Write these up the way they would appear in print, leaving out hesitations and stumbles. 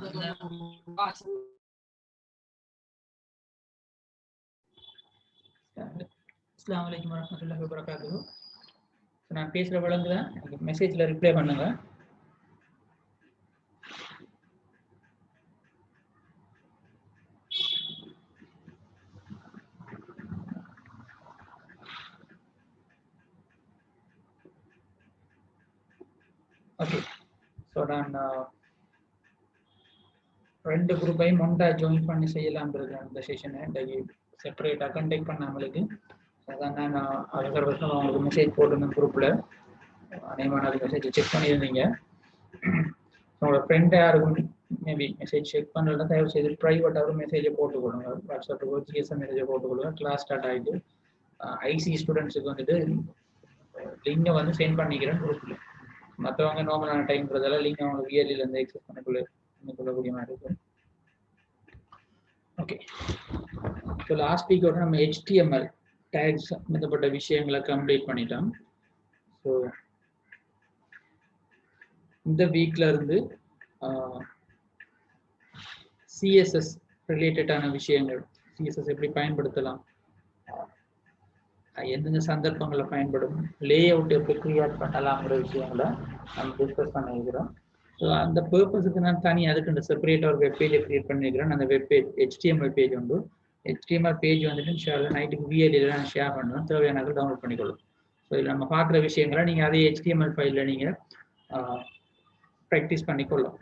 அஸ்ஸலாமு அலைக்கும் வரஹ்மத்துல்லாஹி வபரகாத்துஹு. நான் பேசுகிற வழங்குதா? எனக்கு மெசேஜில் ரிப்ளை பண்ணுங்க. ஓகே, ஸோ நான் 2 குரூப்பையும் ஒன்றா ஜாயின் பண்ணி செய்யலாம் இருக்கேன். இந்த செஷனை இன்றைக்கு செப்பரேட்டாக கண்டெக்ட் பண்ணாமலுக்கு அதான் நான் அவசரம் அவங்களுக்கு மெசேஜ் போட்டிருந்தேன் குரூப்பில். அநேகமான அது மெசேஜ் செக் பண்ணியிருந்தீங்க. உங்களோட ஃப்ரெண்ட் யாருக்கும் மேபி மெசேஜ் செக் பண்ணுறதுனா தயவு செய்து ப்ரைவேட்டாக ஒரு மெசேஜை போட்டுக்கொள்ளுங்க. வாட்ஸ்அப்புக்கு ஜிஎஸ்எம் மெசேஜை போட்டுக்கொள்ளுங்க. கிளாஸ் ஸ்டார்ட் ஆகிட்டு ஐசி ஸ்டூடெண்ட்ஸுக்கு வந்துட்டு லிங்கை வந்து சென்ட் பண்ணிக்கிறேன் குரூப்பில். மற்றவங்க நார்மலான டைம்ன்றதால லிங்க் அவங்க வியர்லிலேருந்து எக்ஸஸ் பண்ணிக்கொள்ளக்கூடிய மாதிரி இருக்கும். ஓகே, ஸோ லாஸ்ட் வீக்கோட நம்ம HTML டேக்ஸ் சம்மந்தப்பட்ட விஷயங்களை கம்ப்ளீட் பண்ணிட்டோம். ஸோ இந்த வீக்ல இருந்து CSS ரிலேட்டடான விஷயங்கள், CSS எப்படி பயன்படுத்தலாம், எந்தெந்த சந்தர்ப்பங்களை பயன்படும், லே அவுட் எப்படி கிரியேட் பண்ணலாம்ங்கிற விஷயங்களை நம்ம டிஸ்கஸ் பண்ணிக்கிறோம். ஸோ அந்த பர்பஸுக்கு நான் தனி அதுக்கு செப்பரேட்டாக ஒரு வெப்பேஜை கிரியேட் பண்ணிக்கிறேன். அந்த வெப்பேஜ் HTML பேஜ் உண்டு. HTML பேஜ் வந்துட்டு ஷேர் நைட்டுக்கு VLL நான் ஷேர் பண்ணுவேன். தேவையானது டவுன்லோட் பண்ணிக்கொள்ளும். ஸோ இதில் நம்ம பார்க்குற விஷயங்களை நீங்கள் அதே HTML ஃபைலில் நீங்கள் ப்ராக்டிஸ் பண்ணி கொள்ளலாம்.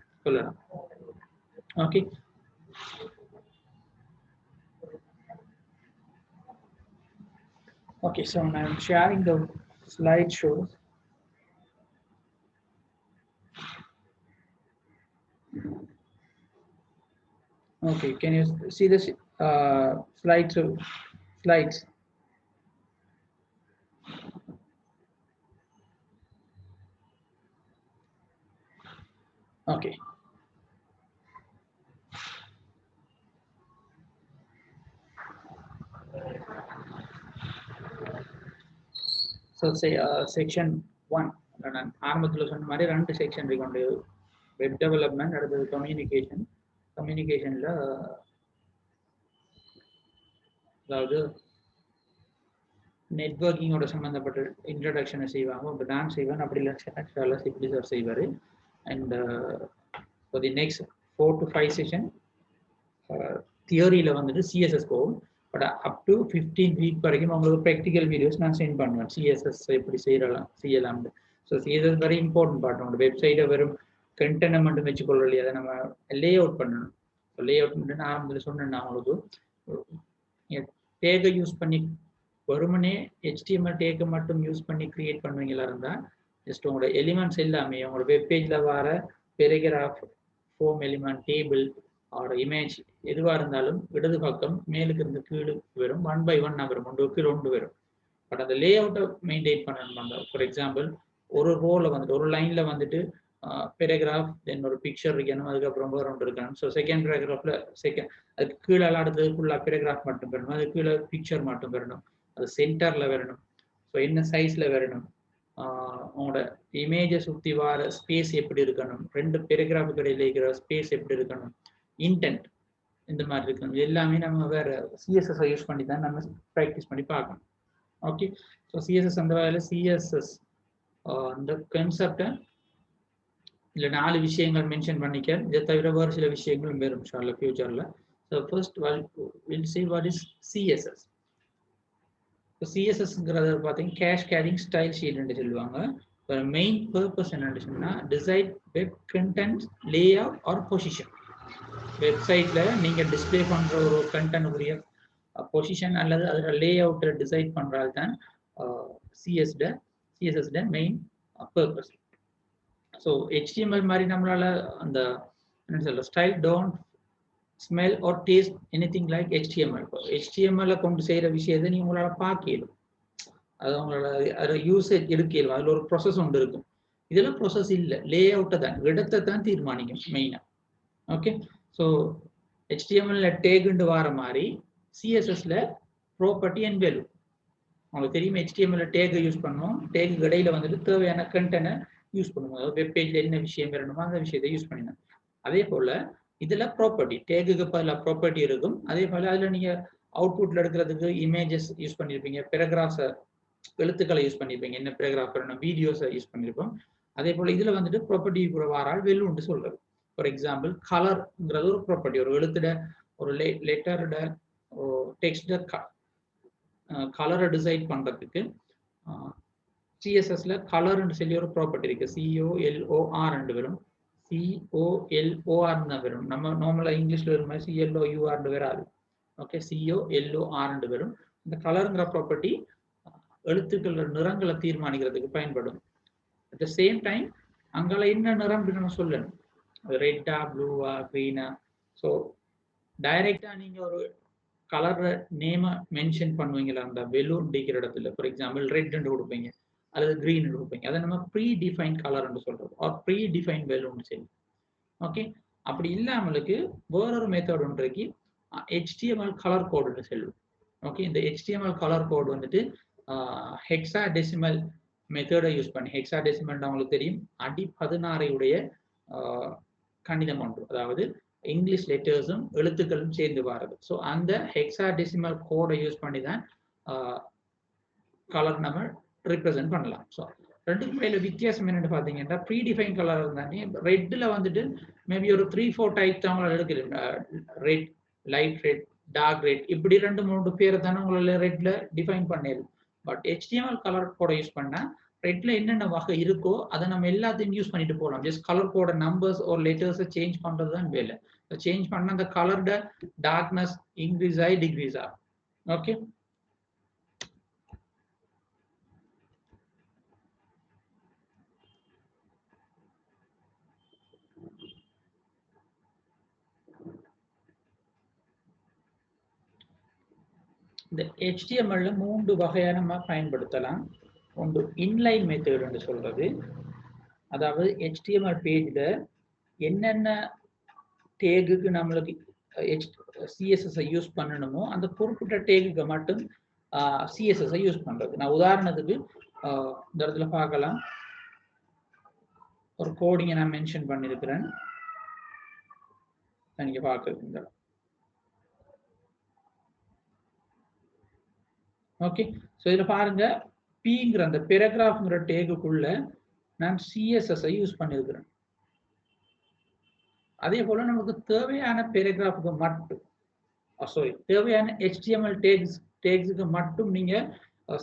Okay, okay, so now I'm sharing the slideshows. Okay, can you see this slides? Okay. So say section 1. நான் ஆரம்பத்தில் சொன்ன மாதிரி 2 செக்ஷன் இருக்கு. வெப் டெவலப்மெண்ட், அடுத்தது கம்யூனிகேஷன். கம்யூனிகேஷனில் அதாவது நெட்வொர்க்கிங்கோட சம்மந்தப்பட்ட இன்ட்ரடக்ஷனை செய்வாங்க. இப்போ நான் செய்வேன், அப்படி இல்லை சிப்லி சார் செய்வார். And for the next 4 to 5 session தியரியில் வந்துட்டு CSS போகும். பட் அப் டு 15 வீக் வரைக்கும் உங்களுக்கு ப்ராக்டிக்கல் வீடியோஸ் நான் சென்ட் பண்ணுவேன். CSS எப்படி செய்யலாம்னு. So CSS very important part. உங்களோட வெப்சைட்டை வெறும் கண்டென்ட்டை மட்டும் வச்சுக்கொள்ள இல்லையா, அதை நம்ம லே அவுட் பண்ணணும். லே அவுட் பண்ணிட்டு நான் ஆரம்பத்தில் சொன்னேன், உங்களுக்கு டேகை யூஸ் பண்ணி வெறுமனே HTML டேக்கை மட்டும் யூஸ் பண்ணி கிரியேட் பண்ணுவீங்களா இருந்தால் ஜஸ்ட் உங்களோட எலிமெண்ட்ஸ் எல்லாமே உங்களோட வெப்பேஜில் வர பேராகிராஃப், ஃபோம் எலிமெண்ட், டேபிள் ஒரு இமேஜ் எதுவாக இருந்தாலும் இடது பக்கம் மேலுக்கு இருந்து கீழே வரும். 1 by 1 வரும், ஒன்று கீழே ஒன்று வரும். பட் அந்த லே அவுட்டை மெயின்டைன் பண்ணணுமாங்க. ஃபார் எக்ஸாம்பிள் ஒரு ரோவில் வந்துட்டு ஒரு லைனில் வந்துட்டு பேராகிராஃப், தென் ஒரு பிக்சர் இருக்கணும், அதுக்கப்புறம் வேறு ஒன்று இருக்கணும். ஸோ செகண்ட் பேராகிராஃபில் அதுக்கு கீழே அடுத்தது ஃபுல்லாக பேராகிராஃப் மட்டும் வரணும், அது கீழே பிக்சர் மட்டும் வரணும், அது சென்டரில் வரணும். ஸோ என்ன சைஸில் வரணும், உங்களோட இமேஜை சுற்றி வர ஸ்பேஸ் எப்படி இருக்கணும், 2 பேராகிராஃபுக்கு இடையில இருக்கிற ஸ்பேஸ் எப்படி இருக்கணும், இன்டென்ட் இந்த மாதிரி இருக்கணும். எல்லாமே நம்ம வேறு CSS யூஸ் பண்ணி தான் நம்ம ப்ராக்டிஸ் பண்ணி பார்க்கணும். ஓகே, ஸோ CSS அந்த வகையில் CSS அந்த கான்செப்டை இல்லை 4 விஷயங்கள் மென்ஷன் பண்ணிக்க. இதை தவிர வேறு சில விஷயங்களும் வரும் இன்ஷாஅல்லாஹ் ஃபியூச்சரில். So first will see what is CSS. இப்போ CSSங்கிறத பார்த்தீங்கன்னா கேஷ் கேரிங் ஸ்டைல் ஷீட்னு சொல்லுவாங்க. மெயின் பர்பஸ் என்னன்னு சொன்னால் design web content, layout or position. வெப்சைட்டில் நீங்கள் டிஸ்பிளே பண்ணுற ஒரு கண்டென்ட்டுக்குரிய பொசிஷன் அல்லது அதில் லே அவுட்டை டிசைட் பண்ணுறது தான் CSS main purpose. So HTML மாதிரி நம்மளால் அந்த என்ன சொல்ல style don't smell or taste anything like HTML. HTML கொண்டு செய்கிற விஷயத்தை நீங்கள் உங்களால் பார்க்கலும், அது உங்களோட அது யூசேஜ் எடுக்கலும், அதில் ஒரு ப்ரொசஸ் ஒன்று இருக்கும். இதெல்லாம் ப்ரொசஸ் இல்லை, லே அவுட்டை தான், இடத்தை தான் தீர்மானிக்கும் மெயினாக. ஓகே, ஸோ HTML டேகுண்டு வர மாதிரி CSSல ப்ராப்பர்ட்டி அண்ட் வேல்யூ. உங்களுக்கு தெரியும், HTML டேகை யூஸ் பண்ணுவோம், டேக்கு இடையில வந்துட்டு தேவையான கண்டென்ட்டை யூஸ் பண்ணுவோம். அதாவது வெப்பேஜில் என்ன விஷயம் வரணுமோ அந்த விஷயத்தை யூஸ் பண்ணினோம். அதே போல் இதுல ப்ராப்பர்ட்டி டேகுக்கு பல ப்ராப்பர்ட்டி இருக்கும். அதே போல அதுல நீங்க அவுட்புட்ல எடுக்கிறதுக்கு இமேஜஸ் யூஸ் பண்ணிருப்பீங்க, பேராகிராஃப்ஸ் எழுத்துக்களை யூஸ் பண்ணிருப்பீங்க, என்ன பேராகிராஃப் வீடியோஸை யூஸ் பண்ணிருப்போம். அதே போல இதுல வந்துட்டு ப்ராப்பர்ட்டி வாரால் வெல்லுன்னு சொல்றது. ஃபார் எக்ஸாம்பிள் கலர்ங்கிறது ஒரு ப்ராப்பர்ட்டி. ஒரு எழுத்துட ஒரு லெட்டரோட டெக்ஸ்ட கலரை டிசைட் பண்றதுக்கு சிஎஸ்எஸ்ல கலர்னு சொல்லி ஒரு ப்ராப்பர்ட்டி இருக்கு. COLOR வரும், COLOR தான் வரும். நம்ம நார்மலா இங்கிலீஷ்ல வரும் மாதிரி CLOUR வராது. ஓகே, COLOR வரும். இந்த கலருங்கிற ப்ராப்பர்ட்டி எழுத்துக்கள் நிறங்களை தீர்மானிக்கிறதுக்கு பயன்படும். அட் த சேம் டைம் அங்கால என்ன நிறம் நம்ம சொல்லணும், ரெட்டா ப்ளூவா கிரீனா. ஸோ டைரக்டா நீங்க ஒரு கலர் நேம மென்ஷன் பண்ணுவீங்களா அந்த வெலூன் டிக்கிற இடத்துல. ஃபார் எக்ஸாம்பிள் ரெட்னு கொடுப்பீங்க அல்லது கிரீன் கொடுப்பீங்க, அதை நம்ம ப்ரீ டிஃபைன் கலர்னு சொல்றோம், ஆர் ப்ரீ டிஃபைன் வெலூன் சரி. ஓகே, அப்படி இல்லாமலுக்கு வேறொரு மெத்தட் ஒன்று இருக்கு, HTML கலர் கோடுன்னு சொல்லுவோம். ஓகே, இந்த HTML கலர் கோடு வந்துட்டு ஹெக்ஸாடெசிமல் மெத்தடை யூஸ் பண்ணி, ஹெக்ஸாடெசிமல் உங்களுக்கு தெரியும், அடி 16 உடைய கணிதம் ஒன்று, அதாவது இங்கிலீஷ் லெட்டர்ஸும் எழுத்துக்களும் சேர்ந்து வர்றது. ஸோ அந்த ஹெக்ஸாடெசிமல் கோடை யூஸ் பண்ணி தான் கலர் நம்ம ரிப்ரசென்ட் பண்ணலாம். ஸோ ரெண்டுக்கும் மேல வித்தியாசம் என்னன்னு பார்த்தீங்கன்னா, ப்ரீ டிஃபைன் கலர் இருந்தாலே ரெட்ல வந்துட்டு மேபி ஒரு 3-4 டைப் தான் உங்களால் எடுக்கிறேன். Red, light red, dark red, இப்படி 2-3 பேரை தானே உங்களால ரெட்ல டிஃபைன் பண்ணிடும். பட் HTML கலர் கோடை யூஸ் பண்ணா ரெட்ல என்னென்ன வகை இருக்கோ அதை நம்ம எல்லாத்தையும் யூஸ் பண்ணிட்டு போகலாம். ஜஸ்ட் கலர் கோட நம்பர்ஸ் ஒரு லெட்டர்ஸை சேஞ்ச் பண்றது தான் வேலை. சேஞ்ச் பண்ண அந்த கலர்ட டார்க்னஸ் இன்க்ரீஸ் ஆகி டிக்ரீஸ் ஆகும். ஓகே, இந்த HTML 3 வகையா நம்ம பயன்படுத்தலாம். ஒன்று இன்லைன் மெத்தட் சொல்றது, அதாவது HTML பேஜ்ல என்னென்ன டேகுக்கு நம்மளுக்கு CSS யூஸ் பண்ணணுமோ அந்த குறிப்பிட்ட டேகுக்கு மட்டும் CSS யூஸ் பண்றது. நான் உதாரணத்துக்கு இந்த இடத்துல பார்க்கலாம், ஒரு கோடிங்கை நான் மென்ஷன் பண்ணியிருக்கிறேன், நீங்க பார்க்குறீங்க. ஓகே, ஸோ இதில் பாருங்க, பிங்கிற அந்த பேராகிராஃப்ங்கிற டேகுக்குள்ள நான் CSS யூஸ் பண்ணியிருக்கிறேன். அதே போல நமக்கு தேவையான பேராகிராஃபுக்கு மட்டும், சாரி, தேவையான HTML டேக்ஸுக்கு மட்டும் நீங்க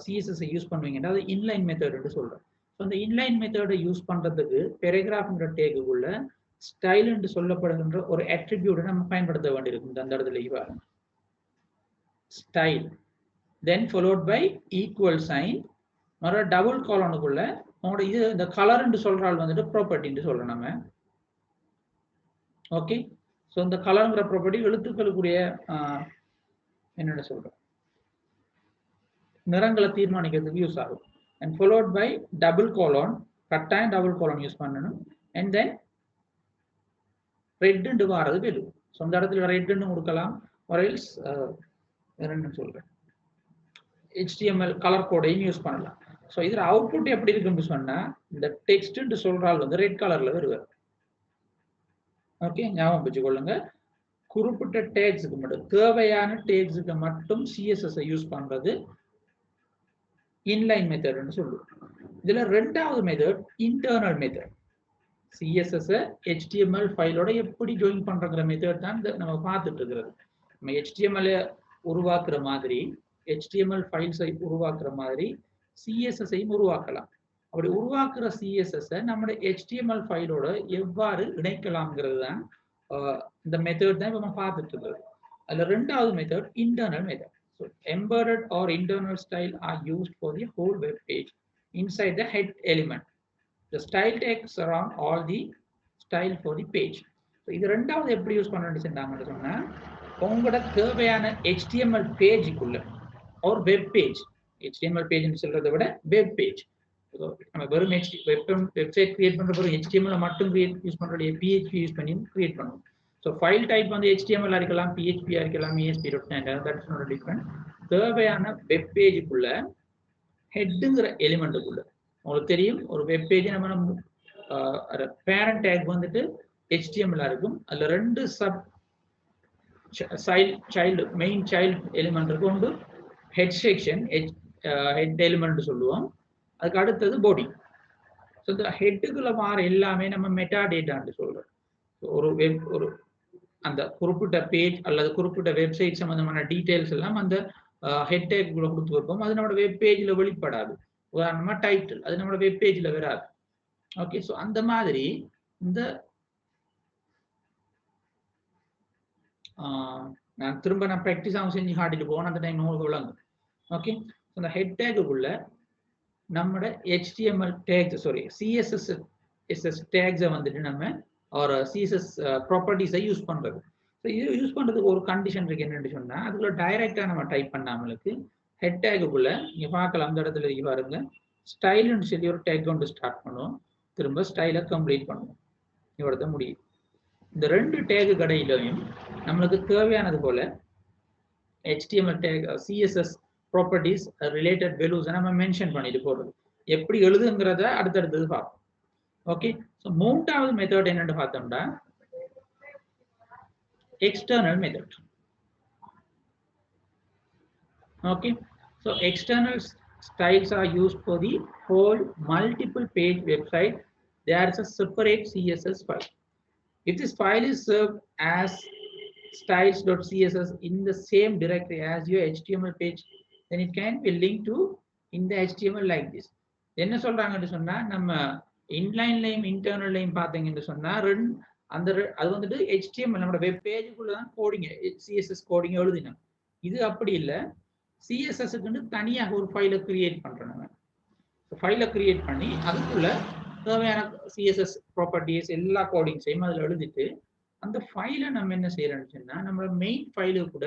CSS யூஸ் பண்ணுவீங்கன்னா அது இன்லைன் மெத்தட் சொல்றேன். ஸோ அந்த இன்லைன் மெத்தடை யூஸ் பண்றதுக்கு பேராகிராஃப்ங்கிற டேகுக்குள்ள ஸ்டைல் என்று சொல்லப்படுகின்ற ஒரு அட்ரிபியூட்டை நம்ம பயன்படுத்த வேண்டியிருக்கும். அந்த இடத்துல பாருங்க, style, then followed by equal sign, மறு டபுள் காலனுக்குள்ள உங்களோட இது இந்த கலர் என்று சொல்றால் வந்துட்டு ப்ராப்பர்ட்டி சொல்றோம் நம்ம. ஓகே, ஸோ இந்த கலருங்கிற ப்ராப்பர்ட்டி எழுத்துக்களுக்குரிய என்னென்ன சொல்றோம், நிறங்களை தீர்மானிக்கிறதுக்கு யூஸ் ஆகும். அண்ட் followed by டபுள் காலன், கட்டாயம் டபுள் காலன் யூஸ் பண்ணணும். அண்ட் தென் ரெட் வாரது வெலு. ஸோ அந்த இடத்துல ரெட்னு கொடுக்கலாம், or else என்னன்னு சொல்றேன், HTML கலர் கோடையும் யூஸ் பண்ணலாம். ஸோ இதில் அவுட்புட் எப்படி இருக்குன்னு சொன்னா, இந்த டெக்ஸ்ட் சொல்றால் வந்து ரெட் கலர்ல வருவார். ஓகே, ஞாபகம் வச்சுக்கொள்ளுங்க, குறிப்பிட்ட டேக்ஸுக்கு மட்டும், தேவையான டேக்ஸுக்கு மட்டும் CSS யூஸ் பண்றது இன்லைன் மெத்தட்னு சொல்லுவோம். இதுல ரெண்டாவது method internal method. CSS HTML ஃபைலோட எப்படி ஜாயின் பண்றங்கிற மெத்தட் தான் நம்ம பார்த்துட்டு இருக்கிறது. நம்ம HTML உருவாக்குற மாதிரி, HTML ஃபைல்ஸை உருவாக்குற மாதிரி CSS-ஐயும் உருவாக்கலாம். அப்படி உருவாக்குற CSS-ஐ நம்மளோட HTML ஃபைலோட எவ்வாறு இணைக்கலாம்ங்கிறது தான் இந்த மெத்தட் தான் நம்ம பார்த்துட்டு இருக்கிறது. அதுல ரெண்டாவது method internal method. So embedded or internal style are used for the whole web page inside the head element. The style takes around all the style for the page. So இது ரெண்டாவது எப்படி use பண்ணணும்னு சொன்னா, உங்களோட தேவையான HTML பேஜுக்குள்ள ஒரு web page, HTML பேஜ்னு சொல்றதை விட வெப் பேஜ், நம்ம வெறும் வெப்சைட் கிரியேட் பண்ற பிறகு HTML மட்டும் யூஸ் பண்ற PHP யூஸ் பண்ணி கிரியேட் பண்ணுவோம். ஸோ ஃபைல் டைப் வந்து HTML இருக்கலாம், PHP இருக்கலாம், ASP.NET, தட்ஸ் நாட் டிஃபரண்ட். தேவையான வெப் பேஜுக்குள்ள ஹெட்டுங்கிற எலிமெண்ட்டுக்குள்ள உங்களுக்கு தெரியும், ஒரு வெப் பேஜ் நம்ம பேரண்ட் டேக் வந்துட்டு HTML இருக்கும். அதுல ரெண்டு sub child main child element இருக்கும். ஒன்று ஹெட் செக்ஷன், ஹெட் எலிமெண்ட் சொல்லுவோம். அதுக்கு அடுத்தது பாடி. ஸோ இந்த ஹெட்டுக்குள்ள மாற எல்லாமே நம்ம மெட்டா டேட்டான்னு சொல்றோம். ஒரு அந்த குறிப்பிட்ட பேஜ் அல்லது குறிப்பிட்ட வெப்சைட் சம்பந்தமான டீடைல்ஸ் எல்லாம் அந்த ஹெட் டேக்குள்ள கொடுத்து வைப்போம். அது நம்மளோட வெப் பேஜ்ல வெளிப்படாது. உதாரணமா டைட்டில், அது நம்மளோட வெப் பேஜ்ல வராது. ஓகே, ஸோ அந்த மாதிரி இந்த நான் திரும்ப ப்ராக்டிஸாகவும் செஞ்சு காட்டிட்டு போவேன். அந்த டைம் உங்களுக்கு விளங்கும். ஓகே, அந்த ஹெட் டேக்குள்ள நம்மளோட HTML டேக்ஸ் CSS டேக்ஸை வந்துட்டு நம்ம ஒரு CSS ப்ராப்பர்ட்டிஸை யூஸ் பண்றது. ஸோ இது யூஸ் பண்றதுக்கு ஒரு கண்டிஷன் இருக்கு. என்னன்னு சொன்னா அதுக்குள்ள டைரக்டா நம்ம டைப் பண்ணாமலுக்கு ஹெட் டேக்குள்ள நீங்க பார்க்கலாம். அந்த இடத்துல இருக்கு பாருங்க, ஸ்டைல்னு சொல்லி ஒரு டேக் கொண்டு ஸ்டார்ட் பண்ணுவோம். திரும்ப ஸ்டைலை கம்ப்ளீட் பண்ணுவோம். இவ்வளோ முடியும். இந்த ரெண்டு டேகு கடையிலையும் நம்மளுக்கு தேவையானது போல HTML take CSS properties related values நம்ம மென்ஷன் பண்ணிட்டு போறது. எப்படி எழுதுங்கிறத அடுத்தடுத்தது பார்ப்போம். ஓகே, ஸோ மூன்றாவது மெத்தட் என்னன்னு பார்த்தோம்னா external method. Okay, so external styles are used for the whole multiple page website. There is a separate CSS file. If this file is served as styles.css in the same directory as your HTML page, then it can be linked to in the HTML like this. என்ன சொல்றாங்கன்னு சொன்னா நம்ம இன்லைன்லையும் இன்டர்னல்லையும் பார்த்தீங்கன்னு சொன்னா அந்த அது வந்துட்டு HTML நம்மளோட வெப் பேஜுக்குள்ள தான் கோடிங்க CSS கோடிங் எழுதினோம். இது அப்படி இல்லை, CSSக்கு தனியாக ஒரு ஃபைலை கிரியேட் பண்றோம். நம்ம ஃபைலை கிரியேட் பண்ணி அதுக்குள்ள தேவையான CSS ப்ராப்பர்ட்டிஸ் எல்லா கோடிங்ஸையும் அதில் எழுதிட்டு அந்த ஃபைலை நம்ம என்ன செய்யறோம்னு சொன்னா நம்மளோட மெயின் ஃபைலு கூட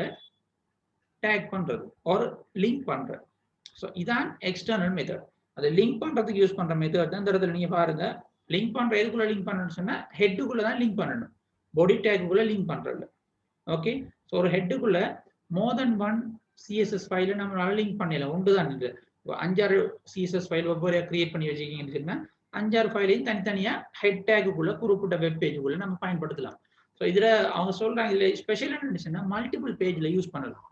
டேக் பண்றது ஒரு லிங்க் பண்றது. ஸோ இதான் எக்ஸ்டர்னல் மெத்தட். அதை லிங்க் பண்றதுக்கு யூஸ் பண்ற மெத்தட் தான் இந்த இடத்துல நீங்க பாருங்க. லிங்க் பண்ற எதுக்குள்ள லிங்க் பண்ணணும்னு சொன்னா ஹெட்டுக்குள்ள தான் லிங்க் பண்ணணும், பாடி டேக்குள்ள லிங்க் பண்றதுல. ஓகே, ஸோ ஒரு ஹெட்டுக்குள்ள மோர் தென் ஒன் CSS ஃபைலை நம்மளால லிங்க் பண்ணலாம். ஒன்று தான் இல்லை, 5-6 CSS ஃபைல் ஒவ்வொரு கிரியேட் பண்ணி வச்சிருக்கீங்கன்னு சொன்னா 5-6 ஃபைலையும் தனித்தனியா ஹெட் டேக்குள்ள குறிப்பிட்ட வெப் பேஜுக்குள்ள நம்ம பயன்படுத்தலாம். ஸோ இதுல அவங்க சொல்றாங்க இதுல ஸ்பெஷல் என்னன்னா மல்டிபிள் பேஜ்ல யூஸ் பண்ணலாம்.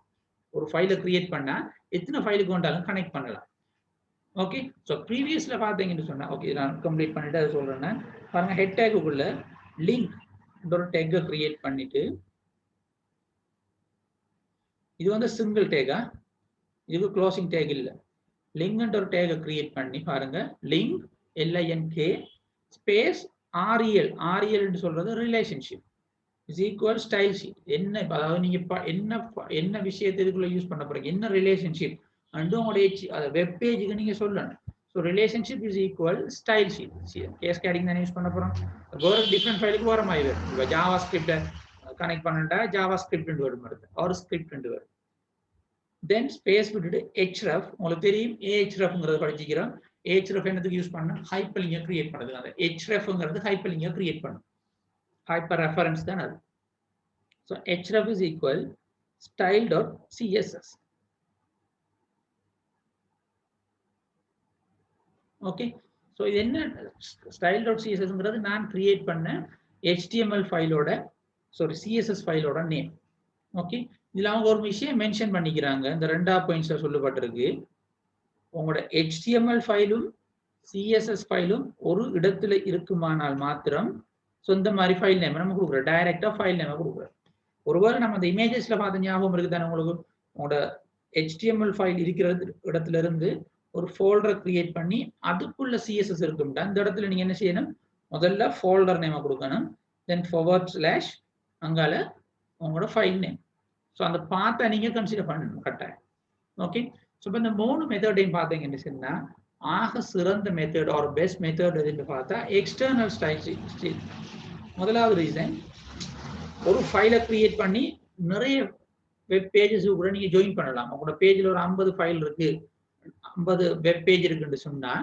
ஒரு ஃபைலை கிரியேட் பண்ணா எத்தனை ஃபைலுக்கு வந்தாலும் கனெக்ட் பண்ணலாம். ஓகே, ஸோ ப்ரீவியஸ்ல பார்த்தீங்கன்னு சொன்னா ஓகே நான் கம்ப்ளீட் பண்ணிட்டு அதை சொல்றேன்னா பாருங்க, ஹெட் டேக்குள்ள லிங்க் ஒரு டேக்கை கிரியேட் பண்ணிட்டு, இது வந்து சிங்கிள் டேகா, இதுக்கு க்ளோசிங் டேக் இல்லை. லிங்க் ஒரு டேகை கிரியேட் பண்ணி பாருங்க, லிங்க் LINK ஸ்பேஸ் REL சொல்றது relationship is equal style sheet. என்ன அதாவது நீங்க என்ன விஷயத்தை இதுக்குள்ள யூஸ் பண்ண போறீங்க, என்ன ரிலேஷன்ஷிப் அண்ட் உங்களுடைய வெப் பேஜுக்கு நீங்க சொல்லணும். So relationship is equal style sheet. Cascading தானே யூஸ் பண்ண போறோம். வேற டிஃப்ரெண்ட் ஃபைலுக்கு வர மாதிரி வரும். இப்போ ஜாவா ஸ்கிரிப்டை கனெக்ட் பண்ணா ஜாவா ஸ்கிரிப்ட் வரும், ஒரு ஸ்கிரிப்ட் வரும். தென் ஸ்பேஸ் விட்டுட்டு href, உங்களுக்கு தெரியும் ahrefங்கிறத படிச்சுக்கிறோம். ahref என்னதுக்கு யூஸ் பண்ணணும், ஹைப்பர் லிங்கை கிரியேட் பண்ணுறது. அந்த hrefங்கிறது ஹைப்பர் லிங்கை கிரியேட் பண்ணும், ஹைப்பர் ரெஃபரன்ஸ் தான் அது. So href is equal style.css. Okay, so இது என்ன style.cssங்கிறது நான் கிரியேட் பண்ண HTML ஃபைலோட CSS ஃபைலோட நேம். ஓகே, இதுல அவங்க ஒரு விஷயம் மென்ஷன் பண்ணிக்கிறாங்க. இந்த 2 பாயிண்ட்ஸ்ல சொல்லப்பட்டிருக்கு, உங்களோட HTML ஃபைலும் CSS ஃபைலும் ஒரு இடத்துல இருக்குமானால் மாத்திரம் சொந்த மாதிரி ஃபைல் நேம் நம்ம கொடுக்குறோம், டைரக்டா ஃபைல் நேம் கொடுக்குறோம். ஒருவேளை நம்ம அந்த இமேஜஸ்ல பார்த்த ஞாபகம் இருக்குதானே உங்களுக்கு, உங்களோட HTML ஃபைல் இருக்கிற இடத்துல இருந்து ஒரு ஃபோல்டரை கிரியேட் பண்ணி அதுக்குள்ள CSS இருக்கும்டா, அந்த இடத்துல நீங்க என்ன செய்யணும், முதல்ல ஃபோல்டர் நேமை கொடுக்கணும், தென் / அங்கால உங்களோட ஃபைல் நேம். ஸோ அந்த பார்த்த நீங்க கன்சிடர் பண்ணணும் கட்டாயம். ஓகே, ஸோ இப்போ இந்த 3 மெத்தடையும் பார்த்தீங்கன்னு சொன்னா ஆக சிறந்த மெத்தட் ஒரு பெஸ்ட் மெத்தட் எதுன்னு பார்த்தா எக்ஸ்டர்னல் ஸ்டைல். முதலாவது ரீசன், ஒரு ஃபைலை கிரியேட் பண்ணி நிறைய வெப் பேஜஸ் கூட நீங்க ஜாயின் பண்ணலாம். உங்களோட பேஜ்ல ஒரு 50 ஃபைல் இருக்கு, 50 வெப் பேஜ் இருக்குன்னு சொன்னா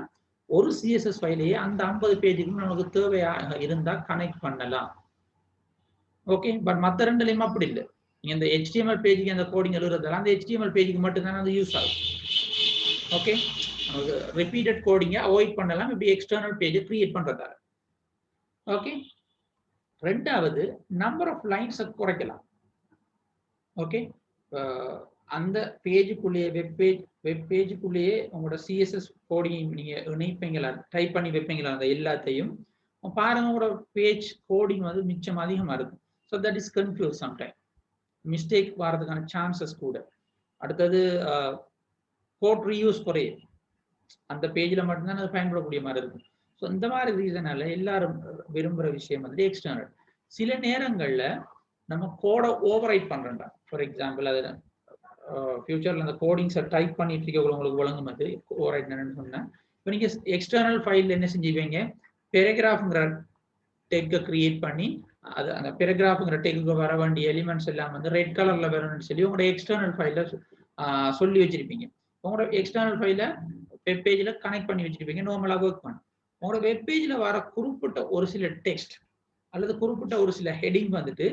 ஒரு CSS ஃபைலையே அந்த 50 பேஜுக்கு நமக்கு தேவையாக இருந்தா கனெக்ட் பண்ணலாம். ஓகே, பட் மற்ற ரெண்டுலையும் அப்படி இல்லை. நீங்க இந்த HTML பேஜுக்கு அந்த கோடிங் எழுதுறதால அந்த HTML பேஜுக்கு மட்டும்தான் அது யூஸ் ஆகும். ஓகே, ரிப்பீட்டட் கோடிங்கை அவாய்ட் பண்ணலாம் இப்படி எக்ஸ்டர்னல் பேஜை கிரியேட் பண்றதால. ஓகே, ரெண்டாவது நம்பர் ஆஃப் லைன்ஸை குறைக்கலாம். ஓகே, அந்த பேஜுக்குள்ளேயே வெப் பேஜுக்குள்ளேயே உங்களோட சிஎஸ்எஸ் கோடிங் நீங்க இணைப்பீங்களா, டைப் பண்ணி வைப்பீங்களா, அந்த எல்லாத்தையும் பாருங்க. உங்களோட பேஜ் கோடிங் வந்து மிச்சம் அதிகமா இருக்கும். So that is confuse sometime, mistake வர்றதுக்கான சான்சஸ் கூட. அடுத்தது கோட் ரீயூஸ் குறையும், அந்த பேஜில் மட்டும்தான் அது பயன்படக்கூடிய மாதிரி இருக்கும். ஸோ இந்த மாதிரி ரீசனால எல்லாரும் விரும்புகிற விஷயம் வந்து எக்ஸ்டர்னல். சில நேரங்களில் நம்ம கோடை ஓவர் ரைட் பண்ணுறோம்டா. ஃபார் எக்ஸாம்பிள், அது ஃபியூச்சரில் அந்த கோடிங்ஸை டைப் பண்ணிட்டு இருக்க உங்களுக்கு வழங்கும் அது ஓவர் ரைட் என்னன்னு சொன்னேன். இப்போ நீங்கள் எக்ஸ்டர்னல் ஃபைலில் என்ன செஞ்சுவீங்க, பேராகிராஃப்ங்கிற டெக்கை கிரியேட் பண்ணி அது அந்த பேராகிராஃப்ங்கிற டெக்கு வர வேண்டிய எலிமெண்ட்ஸ் எல்லாம் வந்து ரெட் கலரில் வரணும்னு சொல்லி உங்களோட எக்ஸ்டர்னல் ஃபைலில் சொல்லி வச்சிருப்பீங்க. உங்களோட எக்ஸ்டர்னல் ஃபைலை வெப் பேஜில் கனெக்ட் பண்ணி வச்சிருப்பீங்க, நார்மலாக ஒர்க் பண்ணும். உங்களோட வெப் பேஜில் வர குறிப்பிட்ட ஒரு சில டெக்ஸ்ட் அல்லது குறிப்பிட்ட ஒரு சில ஹெட்டிங் வந்துட்டு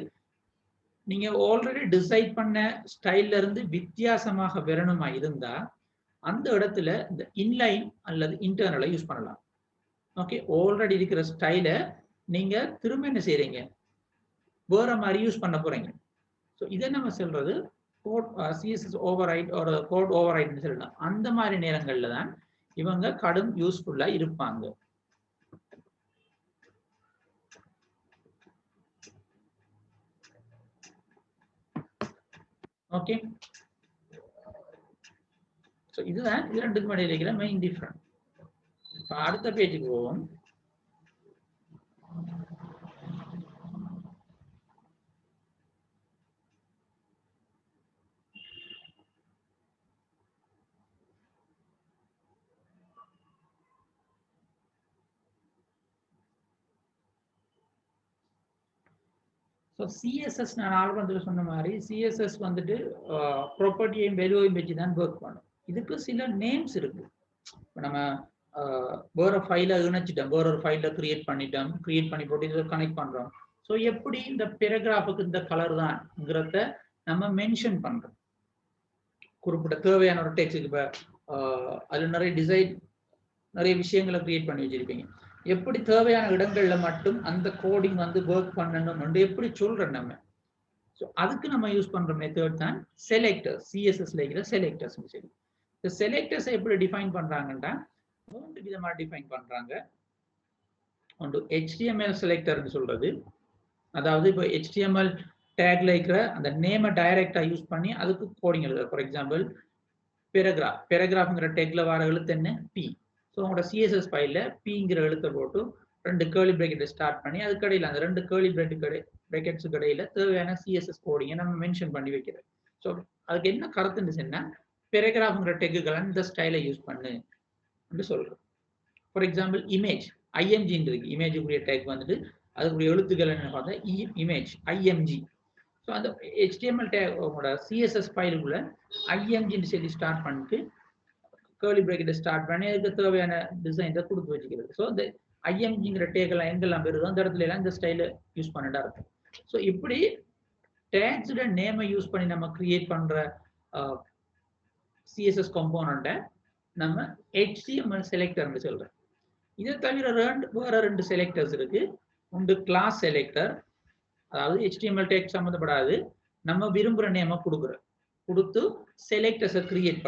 நீங்க ஆல்ரெடி டிசைட் பண்ண ஸ்டைல்ல இருந்து வித்தியாசமாக வரணுமா இருந்தா அந்த இடத்துல இந்த இன்லைன் அல்லது இன்டர்னலை யூஸ் பண்ணலாம். ஓகே, ஆல்ரெடி இருக்கிற ஸ்டைலை நீங்க திரும்ப என்ன செய்றீங்க, வேற மாதிரி யூஸ் பண்ண போறீங்க. ஸோ இதை நம்ம சொல்றது கோட் சிஎஸ்எஸ் ஓவர் ரைட் ஒரு கோட் ஓவர் ரைட்னு சொல்லலாம். அந்த மாதிரி நேரங்கள்ல தான் இவங்க கடும் யூஸ்ஃபுல்லா இருப்பாங்க. ஓகே, ஸோ இதுதான் இது ரெண்டுக்கும் இடையில இருக்கிற மெயின் டிஃபரன்ஸ். அடுத்த பேஜுக்கு போவோம். ஸோ சிஎஸ்எஸ் நான் ஆரம்பத்தில் சொன்ன மாதிரி சிஎஸ்எஸ் வந்துட்டு ப்ராப்பர்ட்டியையும் வேல்யூவையும் வச்சு தான் ஒர்க் பண்ணும். இதுக்கு சில நேம்ஸ் இருக்கு. இப்போ நம்ம வேற ஃபைலை இணைச்சிட்டோம், வேற ஒரு ஃபைலை கிரியேட் பண்ணி போட்டு இதை கனெக்ட் பண்ணுறோம். ஸோ எப்படி இந்த பேராகிராஃபுக்கு இந்த கலர் தான்ங்கிறத நம்ம மென்ஷன் பண்ணுறோம். குறிப்பிட்ட தேவையான ஒரு டெக்ஸ்ட், இப்போ அதில் நிறைய விஷயங்களை கிரியேட் பண்ணி வச்சிருப்பீங்க. எப்படி தேவையான இடங்கள்ல மட்டும் அந்த கோடிங் வந்து ஒர்க் பண்ணணும் எப்படி சொல்றோம் நம்ம. ஸோ அதுக்கு நம்ம யூஸ் பண்ற மெத்தட் தான் செலக்டர்ஸ். சிஎஸ்எஸ்ல இருக்கிற செலக்டர்ஸ். இந்த செலக்டர்ஸ் எப்படி டிஃபைன் பண்றாங்கன்னா 3 விதமா டிஃபைன் பண்றாங்க. ஒன்று HTML செலக்டர்னு சொல்றது, அதாவது இப்போ HTML டேக்ல இருக்கிற அந்த நேமை டைரக்டா யூஸ் பண்ணி அதுக்கு கோடிங் எழுதுறது. ஃபார் எக்ஸாம்பிள் பேராகிராஃப்ங்கிற டேக்ல வர எழுத்து என்ன, பி. ஸோ உங்களோட சிஎஸ்எஸ் ஃபைலில் பிங்கிற எழுத்தை போட்டு 2 கேர்லி பிரேக்கெட்டை ஸ்டார்ட் பண்ணி அதுக்கடையில் அந்த 2 கேர்லி பிரேக்கெட்ஸுக்கு இடையில தேவையான சிஎஸ்எஸ் கோடிங்கை நம்ம மென்ஷன் பண்ணி வைக்கிறது. ஸோ அதுக்கு என்ன கருத்துன்னு சொன்னால் பேராகிராஃப்ங்கிற டெக்குகளை இந்த ஸ்டைலை யூஸ் பண்ணு அப்படின்னு சொல்கிறோம். ஃபார் எக்ஸாம்பிள் இமேஜ் ஐஎம்ஜின்னு இருக்கு. இமேஜுக்குரிய டேக் வந்துட்டு அதுக்குரிய எழுத்துக்கள் என்ன பார்த்தா இமேஜ் ஐஎம்ஜி. ஸோ அந்த HTML டேக் உங்களோட சிஎஸ்எஸ் ஃபைலுக்குள்ள ஐஎம்ஜின்னு சொல்லி ஸ்டார்ட் பண்ணிட்டு கேர்லி பிரேக்கெட்டை ஸ்டார்ட் பண்ணி அதுக்கு தேவையான டிசைன்ஸை கொடுத்து வச்சுக்கிறது. ஸோ இந்த ஐஎம்ஜிங்கிற டேக்கெல்லாம் எங்கெல்லாம் வருதோ அந்த இடத்துல எல்லாம் இந்த ஸ்டைலை யூஸ் பண்ணிட்டா இருக்கும். ஸோ இப்படி டேக்ஸோட நேமை யூஸ் பண்ணி நம்ம கிரியேட் பண்ற சிஎஸ்எஸ் காம்போனண்ட்டை நம்ம HTML செலக்டர்னு சொல்றோம். இதை தவிர வேற 2 செலக்டர்ஸ் இருக்கு. ஒன்று கிளாஸ் செலக்டர், அதாவது HTML டேக் சம்மந்தப்படாது, நம்ம விரும்புகிற நேமை கொடுத்து செலக்டர்ஸை கிரியேட்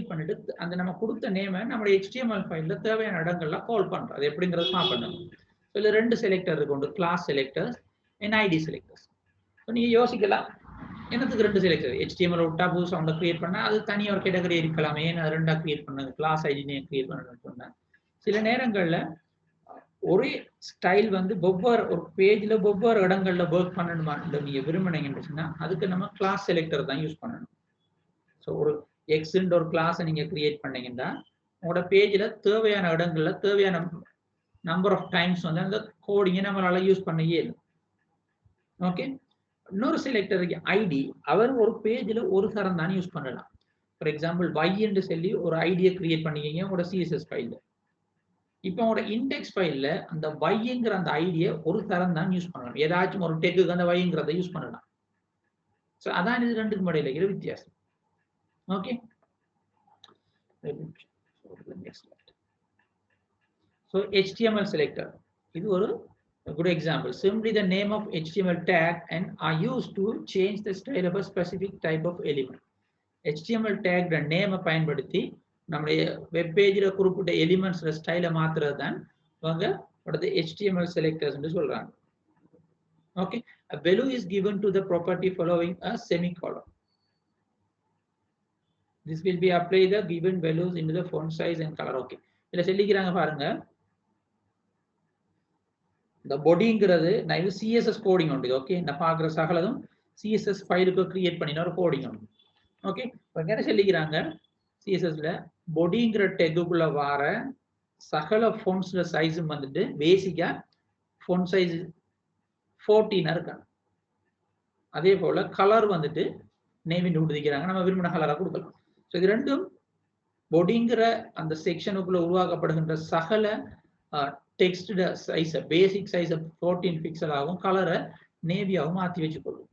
பண்ணிட்டு அந்த நம்ம கொடுத்த நேமை நம்மளோட HTML ஃபைலில் தேவையான இடங்கள்ல கால் பண்ணுறோம். அது எப்படிங்கிறது பார்க்கணும். ஸோ இதில் 2 செலக்டர் இருக்கு. ஒன்று class selectors, NID selectors. So நீங்கள் யோசிக்கலாம், என்னத்துக்கு 2 செலக்டர்? HTML விட்டா புதுசாக ஒன்றை கிரியேட் பண்ணால் அது தனியாக ஒரு கேட்டகரி இருக்கலாமே, நான் 2ஆக கிரியேட் பண்ணது கிளாஸ் ஐடினே கிரியேட் பண்ணணும்னு சொன்னேன். சில நேரங்களில் ஒரே ஸ்டைல் வந்து ஒவ்வொரு ஒரு பேஜில் ஒவ்வொரு இடங்கள்ல ஒர்க் பண்ணணுமா நீங்கள் விரும்பினீங்கன்னு சொன்னால் அதுக்கு நம்ம கிளாஸ் செலக்டர் தான் யூஸ் பண்ணணும். ஸோ ஒரு எக்ஸ்ன்ற ஒரு கிளாஸை நீங்கள் கிரியேட் பண்ணீங்கன்னா உங்களோட பேஜில் தேவையான இடங்கள்ல தேவையான நம்பர் ஆஃப் டைம்ஸ் வந்து அந்த கோடிங்கை நம்மளால யூஸ் பண்ண இயலும். ஓகே, இன்னொரு செலக்டர் ஐடி, அவர் ஒரு பேஜில் ஒரு தரம் தான் யூஸ் பண்ணலாம். ஃபார் எக்ஸாம்பிள் வைன்னு சொல்லி ஒரு ஐடியை கிரியேட் பண்ணிக்கிங்க உங்களோட சிஎஸ்எஸ் ஃபைலில். இப்போ உங்களோட இண்டெக்ஸ் ஃபைலில் அந்த வைங்கிற அந்த ஐடியை ஒரு தரம் தான் யூஸ் பண்ணலாம். ஏதாச்சும் ஒரு டெக்குக்கு அந்த வைங்கிறத யூஸ் பண்ணலாம். ஸோ அதான் இது ரெண்டுக்கும் இடையில இருக்கிற வித்தியாசம். ஓகே, ஸோ HTML செலக்டர் இது ஒரு A good example, simply the name of HTML tag and are used to change the style of a specific type of element. HTML tag the name பயன்படுத்தி நம்முடைய வெப் பேஜ்ல குறிப்பிட்ட elements ஸ்டைலை மாத்துறது தான் அவங்க அடுத்து HTML selectors ன்னு சொல்றாங்க. Okay, a value is given to the property following a semicolon. This will be apply the given values into the font size and color. Okay, இதுல சொல்லிக்கிறாங்க பாருங்க, இந்த பாடிங்கிறது நான் இது CSS கோடிங் உண்டு. ஓகே, நான் பார்க்குற சகலதும் CSS ஃபைலுக்கு கிரியேட் பண்ணின ஒரு கோடிங் உண்டு. ஓகே, இப்போ என்ன சொல்லிக்கிறாங்க, CSSல பாடிங்கிற டேக்குக்குள்ள வர சகல ஃபோன்ட்ஸ்ல சைஸும் வந்துட்டு பேசிக்கா ஃபோன்ட் சைஸ் 14 இருக்காங்க. அதே போல கலர் வந்துட்டு நேமின் கொடுத்துக்கிறாங்க, நம்ம விரும்பின கலரா கொடுக்கலாம். ஸோ இது ரெண்டும் பாடிங்கிற அந்த செக்ஷனுக்குள்ள உருவாக்கப்படுகின்ற சகல டெக்ஸ்ட் சைஸ் பேசிக் சைஸ் 14 பிக்சல் ஆகும், கலரை நேவியாவும் மாற்றி வச்சுக்கொள்ளும்.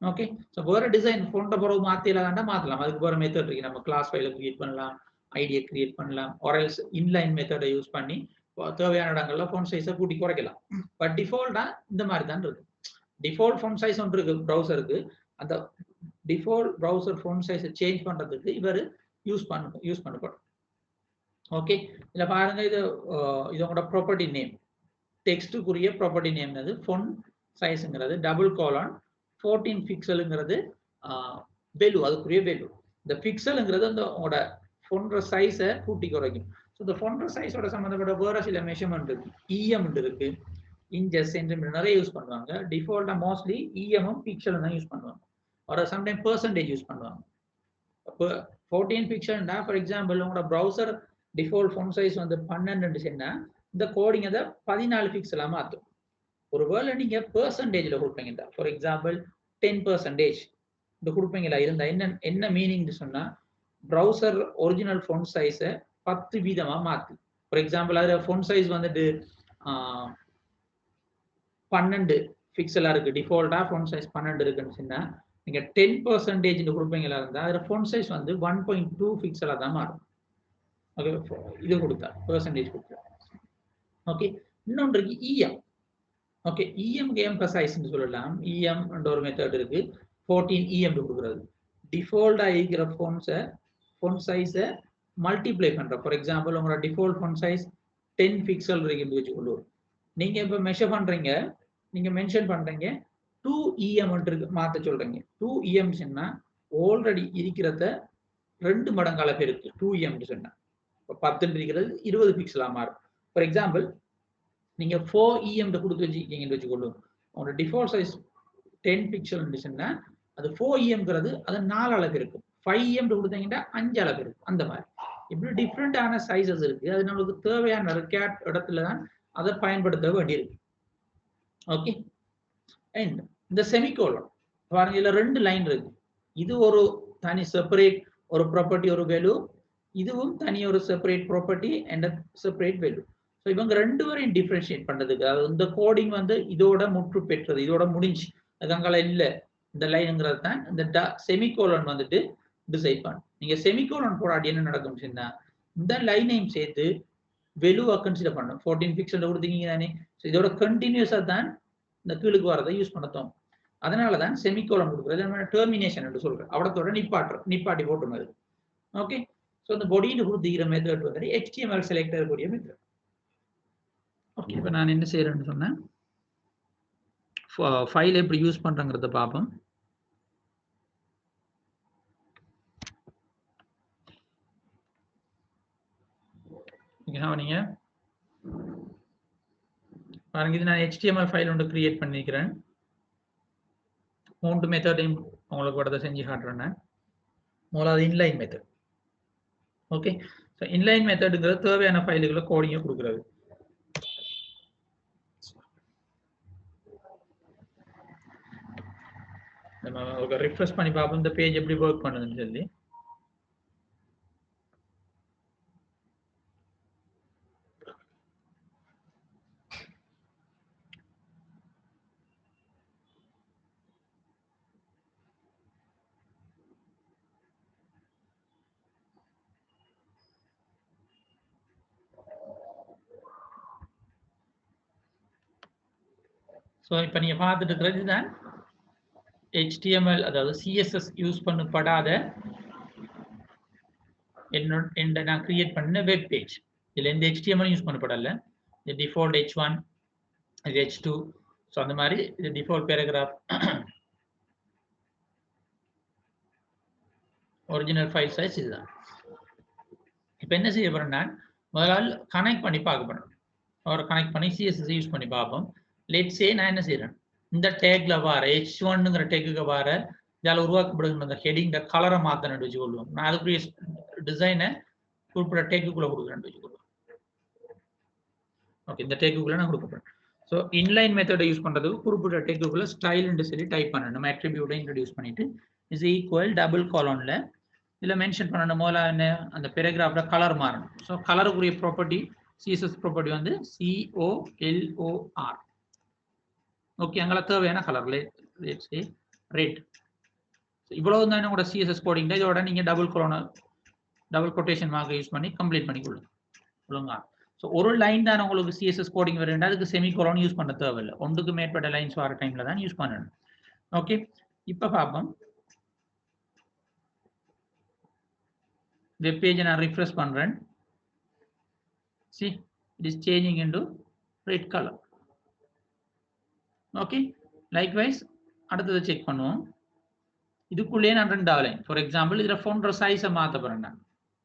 ஓகே, ஸோ வேற டிசைன் ஃபோன்ட்ட பிறகு மாற்றிடலாம்டா மாற்றலாம். அதுக்கு வேற மெத்தட் இருக்கு, நம்ம கிளாஸ் ஃபைலை கிரியேட் பண்ணலாம், ஐடியை கிரியேட் பண்ணலாம், ஆர்எல்ஸ் இன்லைன் மெத்தடை யூஸ் பண்ணி தேவையான இடங்கள்ல ஃபோன் சைஸை கூட்டி குறைக்கலாம். பட் டிஃபால்ட்டா இந்த மாதிரி தான் இருக்கு. டிஃபால்ட் ஃபோன் சைஸ் ஒன்று இருக்கு ப்ரௌசருக்கு, அந்த டிஃபால்ட் ப்ரௌசர் ஃபோன் சைஸை சேஞ்ச் பண்றதுக்கு இவர் யூஸ் பண்ணப்படும். ஓகே, இதில் பாருங்க, இது இதோட ப்ராப்பர்ட்டி நேம், டெக்ஸ்ட்டுக்குரிய ப்ராப்பர்ட்டி நேம் ஃபோன் சைஸுங்கிறது :14 பிக்சலுங்கிறது வேல்யூ, அதுக்குரிய வேல்யூ. இந்த பிக்சலுங்கிறது அந்த உங்களோட ஃபோன்ற சைஸை கூட்டி குறைக்கும். ஸோ இந்த ஃபோன்ற சைஸோட சம்மந்தப்பட்ட வேற சில மெஷர்மெண்ட் இருக்கு, இஎம் இருக்கு, இன்ச்சஸ் சென்டிமீட்டர் நிறைய யூஸ் பண்ணுவாங்க. டிஃபால்ட்டா மோஸ்ட்லி இஎம்மும் பிக்சலும் தான் யூஸ் பண்ணுவாங்க, ஒரு சம்டைம் பெர்சன்டேஜ் யூஸ் பண்ணுவாங்க. அப்போ 14 பிக்சல்னா ஃபார் எக்ஸாம்பிள் உங்களோட ப்ரௌசர் டிஃபால்ட் ஃபோன் சைஸ் வந்து 12 சொன்னா இந்த கோடிங் அதை 14 பிக்சலா மாற்றும். ஒருவேளை நீங்க பெர்சன்டேஜ்ல கொடுப்பீங்க, ஃபார் எக்ஸாம்பிள் 10% இந்த கொடுப்பீங்களா இருந்தா என்ன மீனிங் சொன்னா, ப்ரௌசர் ஒரிஜினல் ஃபோன் சைஸை 10% மாத்து. ஃபார் எக்ஸாம்பிள் அதுல ஃபோன் சைஸ் வந்துட்டு 12 பிக்சலா இருக்கு, டிஃபால்ட்டா ஃபோன் சைஸ் 12 இருக்குன்னு சொன்னா நீங்க 10% கொடுப்பீங்களா இருந்தா அதுல ஃபோன் சைஸ் வந்து 1.2 பிக்சலா தான் மாறும். ஓகே, இது கொடுத்தா பெர்சன்டேஜ் கொடுத்தா. ஓகே, இன்னொன்று இருக்கு இஎம். ஓகே, இஎம் எம்பசைஸ்ன்னு சொல்லலாம். இஎம் என்ற ஒரு மெத்தட் இருக்கு, 14 இஎம் கொடுக்குறது. டிஃபால்ட்டா இருக்கிற ஃபோன் சைஸை மல்டிப்ளை பண்ற. ஃபார் எக்ஸாம்பிள் உங்களோட டிஃபால்ட் ஃபோன் சைஸ் 10 பிக்சல் இருக்குன்னு வச்சுக்கொள்ளுவோம். நீங்க இப்ப மெஷர் பண்றீங்க, நீங்க மென்ஷன் பண்றீங்க 2 இஎம் மாத்த சொல்றீங்க. 2 இஎம் சொன்னா ஆல்ரெடி இருக்கிறத 2 மடங்கு அளவு இருக்கு 2 இஎம் சொன்னா. இப்போ 10 இருக்கிறது 20 பிக்சலா மாறும். ஃபார் எக்ஸாம்பிள் நீங்க 4 இஎம் கொடுத்து வச்சுக்கீங்கன்னு வச்சுக்கொள்ளும். உங்களோட டிஃபால்ட் சைஸ் 10 பிக்சல் சொன்னா அது 4 இஎம்ங்கிறது அது 4 அளவு இருக்கும். 5 இஎம் கொடுத்தீங்கன்னா 5 அளவு இருக்கும். அந்த மாதிரி இப்படி டிஃப்ரெண்டான சைஸஸ் இருக்கு. அது நம்மளுக்கு தேவையான ரெக்கார்ட் இடத்துல தான் அதை பயன்படுத்த வேண்டியிருக்கு. ஓகே, அண்ட் இந்த செமிகோலன் பாருங்க, இதுல 2 லைன் இருக்கு. இது ஒரு தனி செப்பரேட் ஒரு ப்ராப்பர்ட்டி, ஒரு வேல்யூ. இதுவும் தனி ஒரு separate property and separate value. So இவங்க 2 வரையும் டிஃபரன்ஷியேட் பண்றதுக்கு, அதாவது இந்த கோடிங் வந்து இதோட முற்று பெற்றது, இதோட முடிஞ்சு, அதுக்கால இல்ல இந்த லைனுங்கிறது தான் இந்த செமிகோலன் வந்துட்டு டிசைட் பண்ணும். நீங்க செமிகோலன் போடாட்டி என்ன நடக்கும் சொன்னா, இந்த லைனையும் சேர்த்து வெலுவா கன்சிடர் பண்ணும். 14 பிக்சல் கொடுத்தீங்க தானே, இதோட கண்டினியூஸா தான் இந்த கீழுக்கு வரதை யூஸ் பண்ண தோணும். அதனாலதான் செமிகோலன் கொடுக்குறது டெர்மினேஷன் என்று சொல்றேன், அவடத்தோட நிப்பாட்டி போட்டுனது. ஓகே, ஸோ இந்த பாடின்னு கொடுத்துக்கிற மெத்தட் வந்து HTML செலக்டர் கூடிய மெத்தட். ஓகே, இப்போ நான் என்ன செய்யறேன்னு சொன்னேன், ஃபைல் எப்படி யூஸ் பண்றங்கிறத பார்ப்போம். நீங்க பாருங்க, இது நான் HTML ஃபைல் ஒன்று கிரியேட் பண்ணிக்கிறேன். 3 மெத்தடையும் உங்களுக்கு வரதை செஞ்சு காட்டுறேன். முதலாவது inline method. Okay, so inline மெத்தடுங்கிறது தேவையான ஃபைல்களை கோடிங்க கொடுக்குறது. நம்ம ரிஃப்ரெஷ் பண்ணி பார்ப்போம் இந்த பேஜ் எப்படி ஒர்க் பண்ணுதுன்னு சொல்லி. ஸோ இப்போ நீங்கள் பார்த்துட்டு இருக்கிறது தான் HTML அதாவது CSS யூஸ் பண்ணப்படாத என்ன நான் கிரியேட் பண்ண வெப் பேஜ். இதில் எந்த HTML யூஸ் பண்ணப்படல. இது டிஃபால்ட் H1 இது H2. ஸோ அந்த மாதிரி இது default paragraph original file size இதுதான். இப்போ என்ன செய்ய போறேன்னா முதலால் கனெக்ட் பண்ணி பார்க்க போறேன். ஒரு கனெக்ட் பண்ணி CSS யூஸ் பண்ணி பார்ப்போம். லெட்ஸ் சே நான் என்ன செய்யறேன், இந்த டேக்ல வர H1ங்கிற டேக்குக்கு வர இதால் உருவாக்கப்படுகிற அந்த ஹெடிங் கலரை மாற்றணும் வச்சுக்கொள்வோம். நான் அதுக்குரிய டிசைனை குறிப்பிட்ட டேக்குக்குள்ள கொடுக்குறேன்னு வச்சுக்கொள்வோம். ஓகே, இந்த டேக்குக்குள்ள நான் கொடுக்குறேன். ஸோ இன்லைன் மெத்தடை யூஸ் பண்ணுறதுக்கு குறிப்பிட்ட டேக்குக்குள்ள ஸ்டைல்னு சொல்லி டைப் பண்ணணும். நம்ம அட்ரிபியூட்டை இன்ட்ரடியூஸ் பண்ணிட்டு இஸ் ஈக்குவல் டபுள் காலோன்ல இதில் மென்ஷன் பண்ணணும் முதல்ல என்ன அந்த பேராகிராஃப்ல கலர் மாறணும். ஸோ கலருக்குரிய ப்ராப்பர்ட்டி CSS ப்ராப்பர்ட்டி வந்து COLOR. ஓகே, அங்கே தேவையான கலர் ரெட். இவ்வளவு தான் கூட CSS கோடிங். இதோட நீங்கள் டபுள் கொட்டேஷன் மார்க் யூஸ் பண்ணி கம்ப்ளீட் பண்ணிக்கொள்ளுங்க. ஒழுங்கா ஸோ ஒரு லைன் தான் உங்களுக்கு CSS கோடிங் வருதுன்னா அதுக்கு செமிகோலன் யூஸ் பண்ண தேவையில்லை. ஒன்றுக்கு மேற்பட்ட லைன்ஸ் வர டைம்ல தான் யூஸ் பண்ணணும். ஓகே, இப்போ பார்ப்போம். வெப் பேஜை நான் ரிஃப்ரெஷ் பண்றேன். See, it is changing into red color. Okay, likewise அடுத்தது செக் பண்ணுவோம். இதுக்குள்ளே நான் ரெண்டாவது லைன் ஃபார் எக்ஸாம்பிள் இதில் ஃபோன்ற சைஸை மாற்ற போறேன் நான்.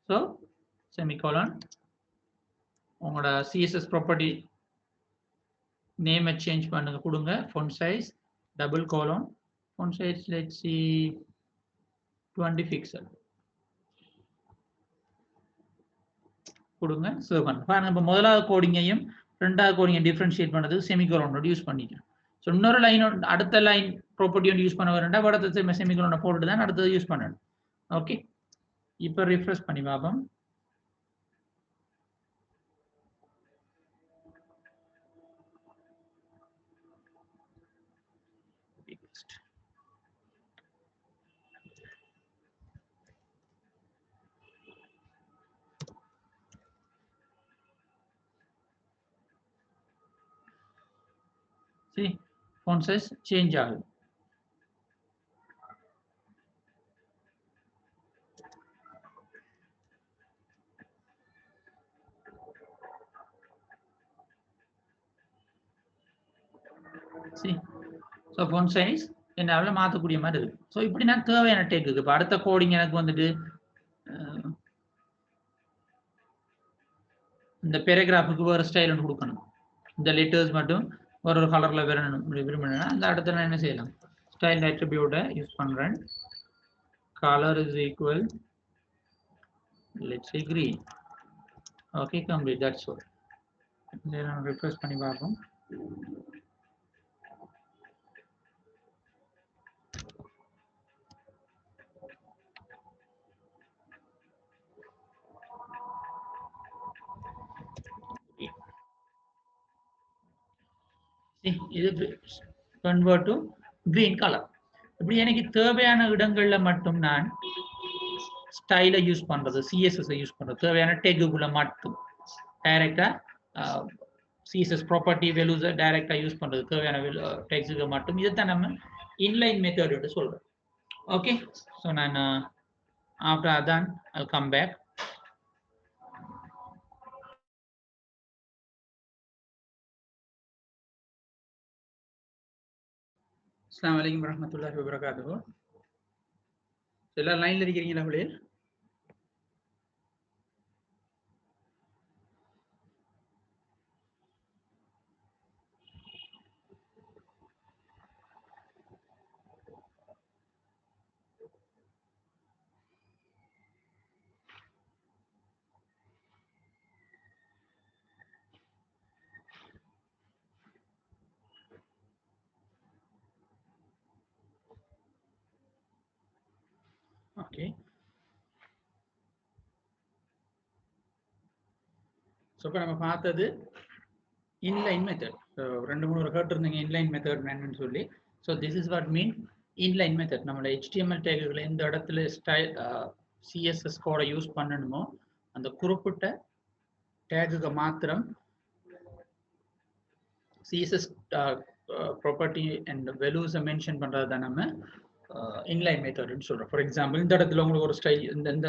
ஸோ செமிகோலன் உங்களோட CSS ப்ராப்பர்ட்டி நேமை சேஞ்ச் பண்ணுங்க, கொடுங்க phone size double colon phone size let's see 20 pixel கொடுங்க. சேவ் பண்ண பாருங்க. இப்போ முதலாவது கோடிங்கையும் ரெண்டாவது கோடிங்கை டிஃபரன்ஷியேட் பண்ணுறதுக்கு செமிகோலனோட யூஸ் பண்ணிக்கலாம். ஸோ இன்னொரு லைன் அடுத்த லைன் ப்ராப்பர்ட்டி ஒன்று யூஸ் பண்ண வரேன்டா அடுத்த செமிகோலனை போட்டுட்டு தான் அடுத்தது யூஸ் பண்ணணும். ஓகே, இப்போ ரிஃப்ரெஷ் பண்ணி பார்ப்போம். See, font size change ஆகுது. See, so font size என்னால மாற்றக்கூடிய மாதிரி இருக்கு. ஸோ இப்படி நான் தேவையான டேக்குக்கு இப்போ அடுத்த கோடிங் எனக்கு வந்துட்டு இந்த பேராகிராஃபுக்கு வேறு ஸ்டைல் ஒன்று கொடுக்கணும். இந்த லெட்டர்ஸ் மட்டும் ஒரு கலர்ல விரும்பினா அந்த அடுத்த நான் என்ன செய்யலாம், ஸ்டைல் அட்ரிபியூட்டை யூஸ் பண்றேன். Colour is equal let's say green. Okay, complete. That's all. இதை நான் ரிஃப்ரெஷ் பண்ணி பார்ப்போம். இது convert to green color. இப்படி எனக்கு தேவையான இடங்கள்ல மட்டும் நான் ஸ்டைலை யூஸ் பண்றது, CSS யூஸ் பண்றது, தேவையான டேக்குக்குள்ள மட்டும் டைரக்டா CSS ப்ராப்பர்ட்டி வேல்யூஸ் டைரக்டா யூஸ் பண்றது, தேவையான டேக்ஸுக்கு மட்டும். இதைத்தான் நம்ம இன்லைன் மெத்தட் சொல்றோம். ஓகே, ஸோ நான் ஆஃப்டர் தான் I'll come back. அஸ்ஸலாமு அலைக்கும் வரஹ்மத்துல்லாஹி வபரகாத்துஹு. எல்லாரும் லைன்ல இருக்கிறீங்களா பிள்ளைகள்? ஓகே, ஸோ இப்போ நம்ம பார்த்தது இன்லைன் மெத்தட். ரெண்டு மூணு கேட்டிருந்தீங்க இன்லைன் மெத்தட் என்னன்னு சொல்லி. So this is what mean inline method. நம்மளோட HTML டேக்குகளை எந்த இடத்துல ஸ்டைல் CSS கோடை யூஸ் பண்ணணுமோ அந்த குறிப்பிட்ட டேக்குக்கு மாத்திரம் CSS property and values mention பண்றது தான் நம்ம இன்லைன் மெத்தட்னு சொல்றோம். ஃபார் எக்ஸாம்பிள் இந்த இடத்துல உங்களுக்கு ஒரு ஸ்டைல்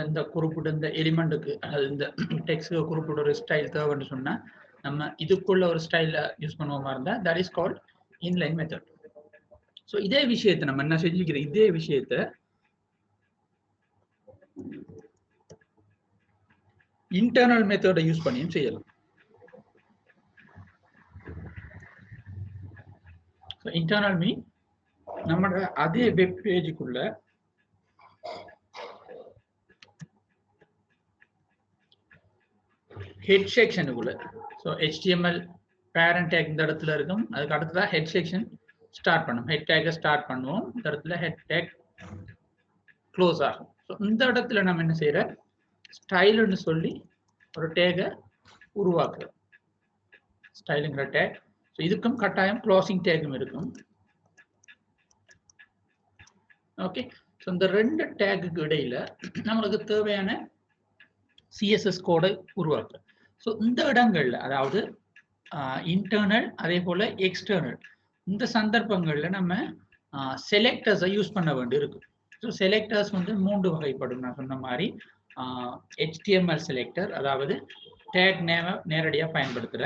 இந்த குறிப்பிட்ட இந்த எலிமெண்ட்டுக்கு அது இந்த டெக்ஸ்ட்க்கு குறிப்பிட்ட ஒரு ஸ்டைல் தேவைன்னு சொன்னா நம்ம இதுக்குள்ள ஒரு ஸ்டைல யூஸ் பண்ணுவோமா இருந்தா that is called inline method. So இதே விஷயத்தை நம்ம என்ன செஞ்சுக்கிறோம், இதே விஷயத்த இன்டர்னல் மெத்தடை யூஸ் பண்ணியும் செய்யலாம். இன்டர்னல் மீன் நம்ம அதே வெப் பேஜுக்குள்ள ஹெட் செக்ஷனுக்குள்ள HTML பேரண்ட் டேக் இந்த இடத்துல இருக்கும், அதுக்கு அடுத்ததா ஹெட் செக்ஷன் ஸ்டார்ட் பண்ணும். ஹெட் டேக்கை ஸ்டார்ட் பண்ணுவோம், இந்த இடத்துல ஹெட் டேக் க்ளோஸ் ஆகும். ஸோ இந்த இடத்துல நம்ம என்ன செய்யற ஸ்டைலுன்னு சொல்லி ஒரு டேகை உருவாக்குறோம், ஸ்டைலுங்கிற டேக். ஸோ இதுக்கும் கட்டாயம் க்ளோசிங் டேக்கும் இருக்கும். ஓகே, ஸோ இந்த ரெண்டு டேக்குக்கு இடையில நம்மளுக்கு தேவையான CSS கோடை உருவாக்குறோம். ஸோ இந்த இடங்கள்ல அதாவது இன்டர்னல் அதே போல எக்ஸ்டர்னல் இந்த சந்தர்ப்பங்கள்ல நம்ம செலக்டர்ஸை யூஸ் பண்ண வேண்டி இருக்கு. ஸோ செலக்டர்ஸ் வந்து 3 வகைப்படும். நான் சொன்ன மாதிரி HTML செலக்டர், அதாவது டேக் நேமை நேரடியாக பயன்படுத்துகிற.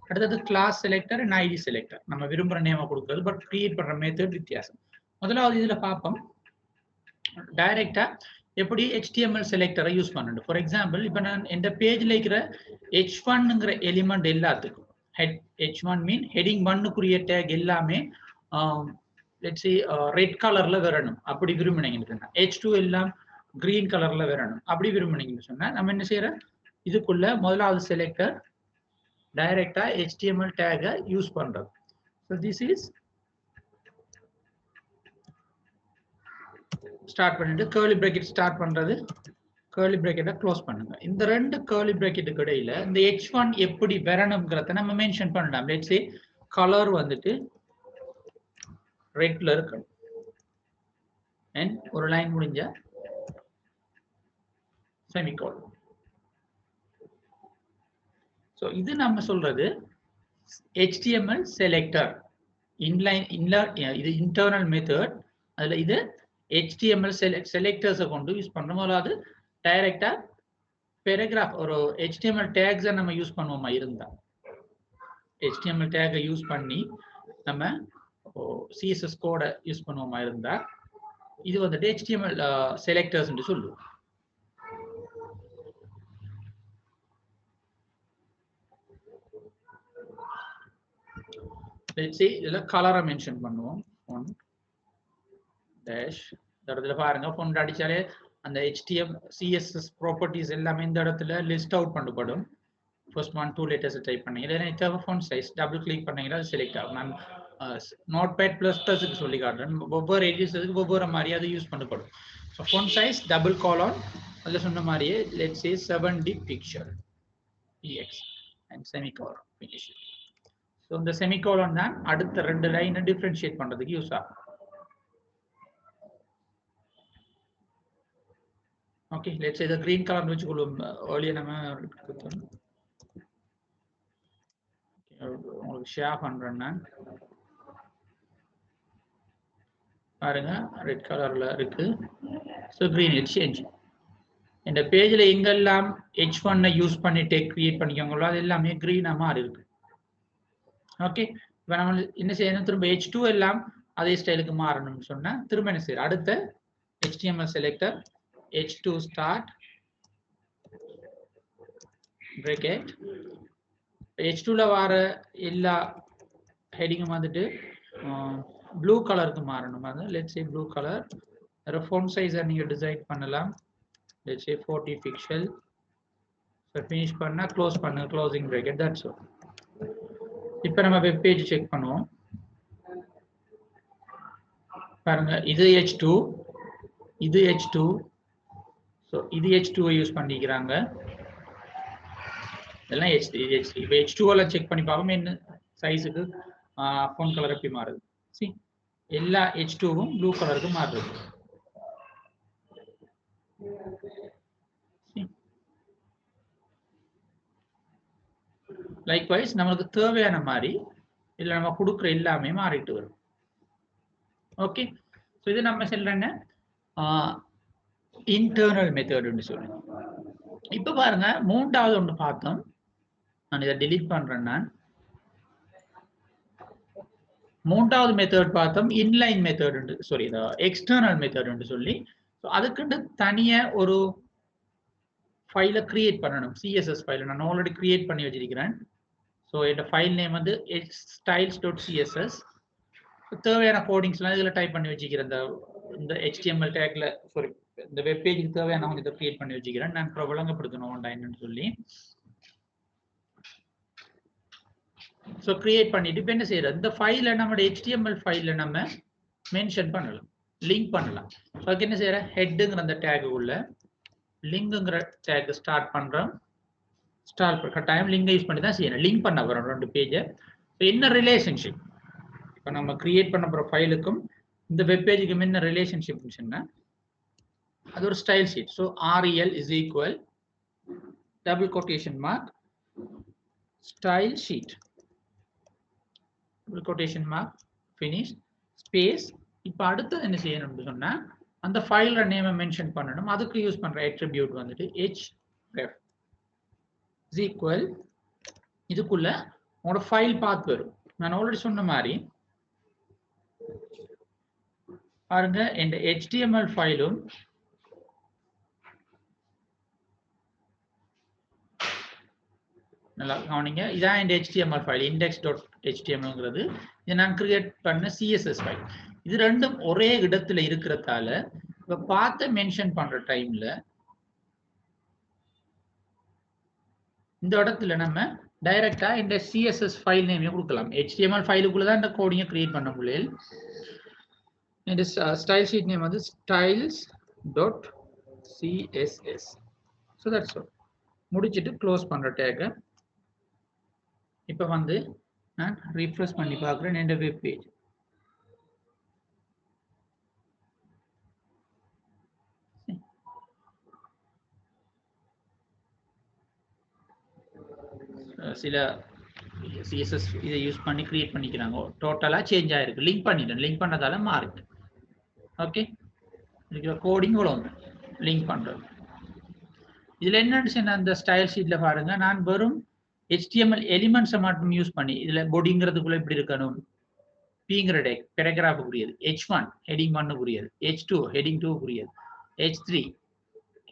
அடுத்தது class selector and ID selector, நம்ம விரும்புகிற நேமை கொடுக்குறது, பட் கிரியேட் பண்ணுற மெத்தட் வித்தியாசம். முதலாவது இதில் பார்ப்போம் டைரக்டா எப்படி HTML செலக்டரை யூஸ் பண்ணணும். ஃபார் எக்ஸாம்பிள் இப்போ நான் இந்த பேஜில் இருக்கிற H1ங்கிற எலிமெண்ட் எல்லாத்துக்கும் H1 மீன் ஹெடிங் 1க்குரிய டேக் எல்லாமே லெட்ஸ் சே ரெட் கலர்ல வரணும் அப்படி விரும்பினீங்கன்னு சொன்னா, H2 எல்லாம் கிரீன் கலர்ல வரணும் அப்படி விரும்பினீங்கன்னு சொன்னா நம்ம என்ன செய்யறோம், இதுக்குள்ள முதலாவது செலக்டர் டைரக்டா HTML டேகை யூஸ் பண்றது. ஸோ திஸ் இஸ் ஸ்டார்ட் பண்ணிட்டு கர்லி பிராக்கெட் ஸ்டார்ட் பண்றது, கர்லி பிராக்கெட்டை க்ளோஸ் பண்ணுங்க. இந்த ரெண்டு கர்லி பிராக்கெட்டுக்கு இடையில இந்த H1 எப்படி வரணுங்கிறத நம்ம மென்ஷன் பண்ணலாம். லெட்ஸ் சே கலர் வந்துட்டு ரெட்ல இருக்கணும் அண்ட் ஒரு லைன் முடிஞ்ச செமிகோலன். ஸோ இது நம்ம சொல்றது HTML செலக்டர் இன்லைன் இது இன்டர்னல் மெத்தட். அதுல இது HTML செலக்டர்ஸை கொண்டு யூஸ் பண்றோம். அதாவது டைரக்டா பேராகிராஃப் ஒரு HTML டேக்ஸை நம்ம யூஸ் பண்ணுவோமா இருந்தா, HTML டேகை யூஸ் பண்ணி நம்ம CSS கோடை யூஸ் பண்ணுவோமா இருந்தா இது வந்துட்டு HTML செலக்டர்ஸ் என்று சொல்லுவோம். let's say இதல கலரை மென்ஷன் பண்ணுவோம். font dash இந்த இடத்துல பாருங்க font அடிச்சாலே அந்த HTML CSS ப்ராப்பர்ட்டிஸ் எல்லாமே இந்த இடத்துல லிஸ்ட் அவுட் பண்ணப்படும். ஃபர்ஸ்ட் 1 2 லெட்டர்ஸ் டைப் பண்ணீங்க, இல்லைன்னா தேவை font சைஸ் டபுள் கிளிக் பண்ணீங்கன்னா அது செலக்ட் ஆகும். நான் நோட்பேட் ++ சொல்லி காட்டுறேன், ஒவ்வொரு எடிஷனுக்கு ஒவ்வொரு மாதிரி அது யூஸ் பண்ணப்படும். So font size double colon அதில் சொன்ன மாதிரியே let's say 70 pixel px and semicolon finish. So இந்த செமிகோலன் தான் அடுத்த ரெண்டு லைனை டிஃபரன்ஷியேட் பண்றதுக்கு யூஸ் ஆகும். ஓகே, லெட்ஸ் இதை கிரீன் கலர் வச்சுக்கொள்ளும். ஏர்லியா நம்ம உங்களுக்கு ஷேர் பண்றேன் நான் பாருங்க, ரெட் கலர்ல இருக்கு. ஸோ கிரீன் எக்ஸ்சேஞ்ச் இந்த பேஜில் எங்கெல்லாம் H1 யூஸ் பண்ணிட்டு கிரியேட் பண்ணிக்கோங்களோ அது எல்லாமே கிரீனா மாறி இருக்கு. ஓகே, இப்போ நம்ம என்ன செய்யணும், திரும்ப H2 எல்லாம் அதே ஸ்டைலுக்கு மாறணும்னு சொன்னா திரும்ப என்ன செய்யணும், அடுத்த HTML selector H2 start bracket H2ல வர எல்லா ஹெடிங்கும் வந்துட்டு ப்ளூ கலருக்கு மாறணும். அது லெட்ஸ் சே ப்ளூ கலர். வேற font சைஸை நீங்க டிசைட் பண்ணலாம். Let's say 40 pixel. So finish பண்ணா க்ளோஸ் பண்ணுங்க, க்ளோசிங் பிராக்கெட். That's all. இப்போ நம்ம வெப் பேஜ் செக் பண்ணுவோம். பாருங்க, இது H2, இது H2. ஸோ இது H2 யூஸ் பண்ணிக்கிறாங்க, இதெல்லாம் H3 இது H3. இப்போ H2 எல்லாம் செக் பண்ணி பார்ப்போம் என்ன சைஸுக்கு ஃபோன் கலர் எப்படி மாறுது. சி எல்லா H2வும் ப்ளூ கலருக்கு மாறுது. லைக்வைஸ் நம்மளுக்கு தேவையான மாதிரி இல்லை நம்ம கொடுக்குற எல்லாமே மாறிட்டு வரும். ஓகே, ஸோ இது நம்ம சொல்றேங்க இன்டர்னல் மெத்தட்னு சொல்லி. இப்போ பாருங்க மூன்றாவது ஒன்று பார்த்தோம். நான் இதை டெலீட் பண்றேன். நான் மூன்றாவது மெத்தட் பார்த்தோம் இன்லைன் மெத்தட், சாரி எக்ஸ்டர்னல் மெத்தட்னு சொல்லி. ஸோ அதுக்குண்டு தனியா ஒரு ஃபைலை கிரியேட் பண்ணணும். சிஎஸ்எஸ் ஃபைலை நான் ஆல்ரெடி கிரியேட் பண்ணி வச்சிருக்கிறேன். ஸோ இந்த ஃபைல் நேம் வந்து styles.css. தேவையான கோடிங்ஸ்லாம் இதில் டைப் பண்ணி வச்சுக்கிறேன். இந்த HTML டேக்ல சாரி இந்த வெப் பேஜுக்கு தேவையான இதை கிரியேட் பண்ணி வச்சுக்கிறேன். நான் விளங்கப்படுத்தணும் ஆன்லைன்னு சொல்லி. ஸோ கிரியேட் பண்ணிட்டு இப்போ என்ன செய்யறது, இந்த ஃபைலை நம்மளோட HTML ஃபைல்ல நம்ம மென்ஷன் பண்ணலாம், லிங்க் பண்ணலாம். ஸோ அதுக்கு என்ன செய்யறேன், ஹெட்டுங்கிற அந்த டேக்குள்ள லிங்குங்கிற டேக் ஸ்டார்ட் பண்றோம். ஸ்டார்ட் கட்டாயம் லிங்கை யூஸ் பண்ணி தான் செய்யணும். லிங்க் பண்ண வரும் 2 பேஜை. என்ன ரிலேஷன்ஷிப், இப்போ நம்ம கிரியேட் பண்ண போகிற ஃபைலுக்கும் இந்த வெப் பேஜுக்கும் என்ன ரிலேஷன்ஷிப்னு சொன்னா அது ஒரு style sheet. So REL is equal double quotation mark style sheet double quotation mark finish space. இப்போ அடுத்தது என்ன செய்யணும்னு சொன்னா அந்த ஃபைலோட நேமை மென்ஷன் பண்ணணும். அதுக்கு யூஸ் பண்ற அட்ரிபியூட் வந்துட்டு href is equal, இதுக்குள்ள உங்களோட ஃபைல் பாத் வரும். நான் ஆல்ரெடி சொன்ன மாதிரி பாருங்க இந்த HTML ஃபைலும் நல்லா கவனிங்க. இதான் இந்த HTML ஃபைல் index.htmlங்கிறது. இதை நான் கிரியேட் பண்ண CSS ஃபைல். இது ரெண்டும் ஒரே இடத்துல இருக்கிறதால இப்ப பார்த்து மென்ஷன் பண்ற டைம்ல இந்த இடத்துல நம்ம டைரக்டா இந்த CSS ஃபைல் நேம் கொடுக்கலாம். HTML ஃபைலுக்குள்ள தான் இந்த கோடிங்கை கிரியேட் பண்ண முடியல. இந்த ஸ்டைல் ஷீட் நேம் வந்து styles.css. so that's all. முடிச்சிட்டு க்ளோஸ் பண்ற டேக். இப்போ வந்து நான் ரிஃப்ரெஷ் பண்ணி பார்க்குறேன் இந்த வெப் பேஜ். சில CSS இதை யூஸ் பண்ணி கிரியேட் பண்ணிக்கிறாங்க. டோட்டலா சேஞ்ச் ஆயிருக்கு. லிங்க் பண்ணிட்டேன், லிங்க் பண்ணதால மாறிட்டு. ஓகே, இதுக்கு கோடிங் இவ்வளவு லிங்க் பண்றது. இதுல என்ன அந்த ஸ்டைல் ஷீட்ல பாருங்க, நான் வெறும் HTML எலிமெண்ட்ஸை மட்டும் யூஸ் பண்ணி இதுல பொடிங்கிறதுக்குள்ள இப்படி இருக்கணும். Pங்கிற டேக் பேராகிராஃபுக்குரியது, H1 ஹெடிங் 1க்குரியது, H2 ஹெடிங் 2க்குரியது, H3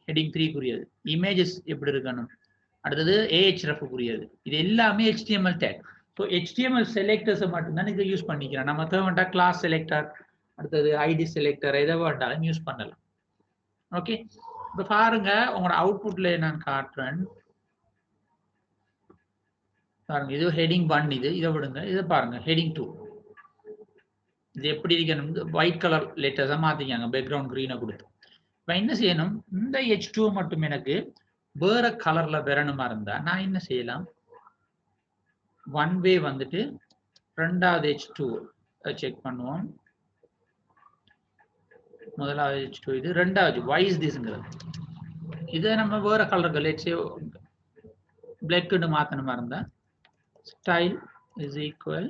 ஹெடிங் 3க்குரியது, இமேஜஸ் எப்படி இருக்கணும், அடுத்தது ahrefக்குரியது. இது எல்லாமே HTML டேக். ஸோ HTML செலக்டர்ஸை மட்டும்தான் இதை யூஸ் பண்ணிக்கிறேன். நம்ம தேவைண்டா கிளாஸ் செலக்டர், அடுத்தது ID செலக்டர், எதை வேண்டாலும் யூஸ் பண்ணலாம். ஓகே, இப்போ பாருங்க உங்களோட அவுட்புட்ல நான் காட்டுறேன். பாருங்க இது ஹெடிங் 1, இதை விடுங்க. இதை பாருங்க ஹெடிங் 2. இது எப்படி இருக்கணும், ஒயிட் கலர் லெட்டர்ஸா மாத்திக்காங்க, பேக்ரவுண்ட் கிரீனை கொடுத்து. இப்போ என்ன செய்யணும், இந்த H2 மட்டும் எனக்கு வேற கலர்ல வரணுமா இருந்தா நான் என்ன செய்யலாம், ஒன் வே வந்துட்டு ரெண்டாவது H2 செக் பண்ணுவோம். முதலாவது H2 இது, ரெண்டாவது வைஸ் திஸ்ங்கிறது. இதை நம்ம வேற கலர்கள் பிளாக்னு மாத்தணுமா இருந்தா style is equal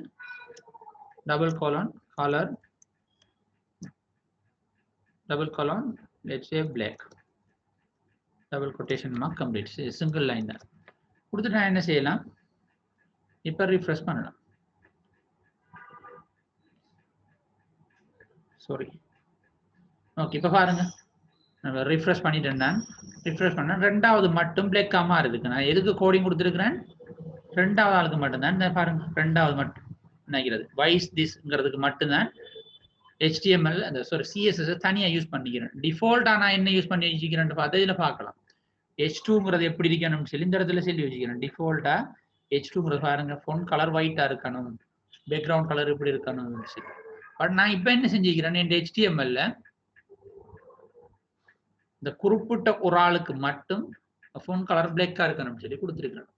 double colon colour double colon let's say black double quotation mark complete single line தான் கொடுத்து நான் என்ன செய்யலாம், இப்போ ரிஃப்ரெஷ் பண்ணலாம். சாரி, ஓகே இப்போ பாருங்க நான் ரிஃப்ரெஷ் பண்ணிட்டேன். நான் ரிஃப்ரெஷ் பண்ணேன், ரெண்டாவது மட்டும் பிளாக்கா மாறுதுக்கு. நான் எதுக்கு கோடிங் கொடுத்துருக்கிறேன், ரெண்டாவது ஆளுக்கு மட்டும்தான். பாருங்க ரெண்டாவது மட்டும் நினைக்கிறது வைஸ் திஸ்ங்கிறதுக்கு மட்டும்தான் HTML அந்த சாரி CSS தனியாக யூஸ் பண்ணிக்கிறேன். டிஃபால்ட்டா நான் என்ன யூஸ் பண்ணி வச்சுக்கிறேன் பார்த்து இதில் பார்க்கலாம். H2ங்கிறது எப்படி இருக்கணும்னு சொல்லி இந்த இடத்துல சொல்லி வச்சுக்கிறேன். டிஃபால்ட்டா H2ங்கிறது பாருங்க ஃபோன் கலர் ஒயிட்டா இருக்கணும், பேக்ரவுண்ட் கலர் இப்படி இருக்கணும்னு சொல்லி. பட் நான் இப்போ என்ன செஞ்சுக்கிறேன், இந்த HTML-ல இந்த குறிப்பிட்ட ஒரு ஆளுக்கு மட்டும் ஃபோன் கலர் பிளாக்கா இருக்கணும்னு சொல்லி கொடுத்துருக்கேன்.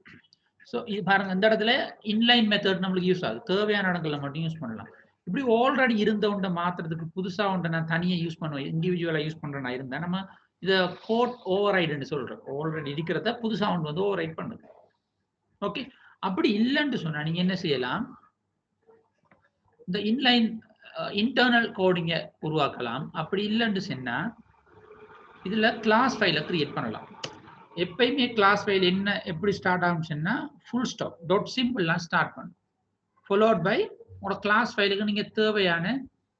ஸோ இது பாருங்க இந்த இடத்துல இன்லைன் மெத்தட் நம்மளுக்கு யூஸ் ஆகுது. தேவையான இடங்கள்ல மட்டும் யூஸ் பண்ணலாம். இப்படி ஆல்ரெடி இருந்த ஒன்றை மாத்துறதுக்கு புதுசா ஒன்றை நான் தனியாக யூஸ் பண்ணுவேன், இண்டிவிஜுவலா யூஸ் பண்றேன்னா இருந்தா நம்ம இதை கோட் ஓவர் ரைடுன்னு சொல்றோம். ஆல்ரெடி இருக்கிறத புதுசா ஒன்று வந்து ஓவர் ரைட் பண்ணுது. ஓகே, அப்படி இல்லைன்னு சொன்னா நீங்க என்ன செய்யலாம், இந்த இன்லைன் இன்டர்னல் கோடிங்கை உருவாக்கலாம். அப்படி இல்லைன்னு சொன்னா இதுல கிளாஸ் ஃபைலை கிரியேட் பண்ணலாம். எப்பயுமே கிளாஸ் ஃபைல் என்ன எப்படி ஸ்டார்ட் ஆகும்னா ஃபுல் ஸ்டாப் டாட் சிம்பிள்லாம் ஸ்டார்ட் பண்ணும். ஃபாலோட் பை உங்களோட கிளாஸ் ஃபைலுக்கு நீங்க தேவையான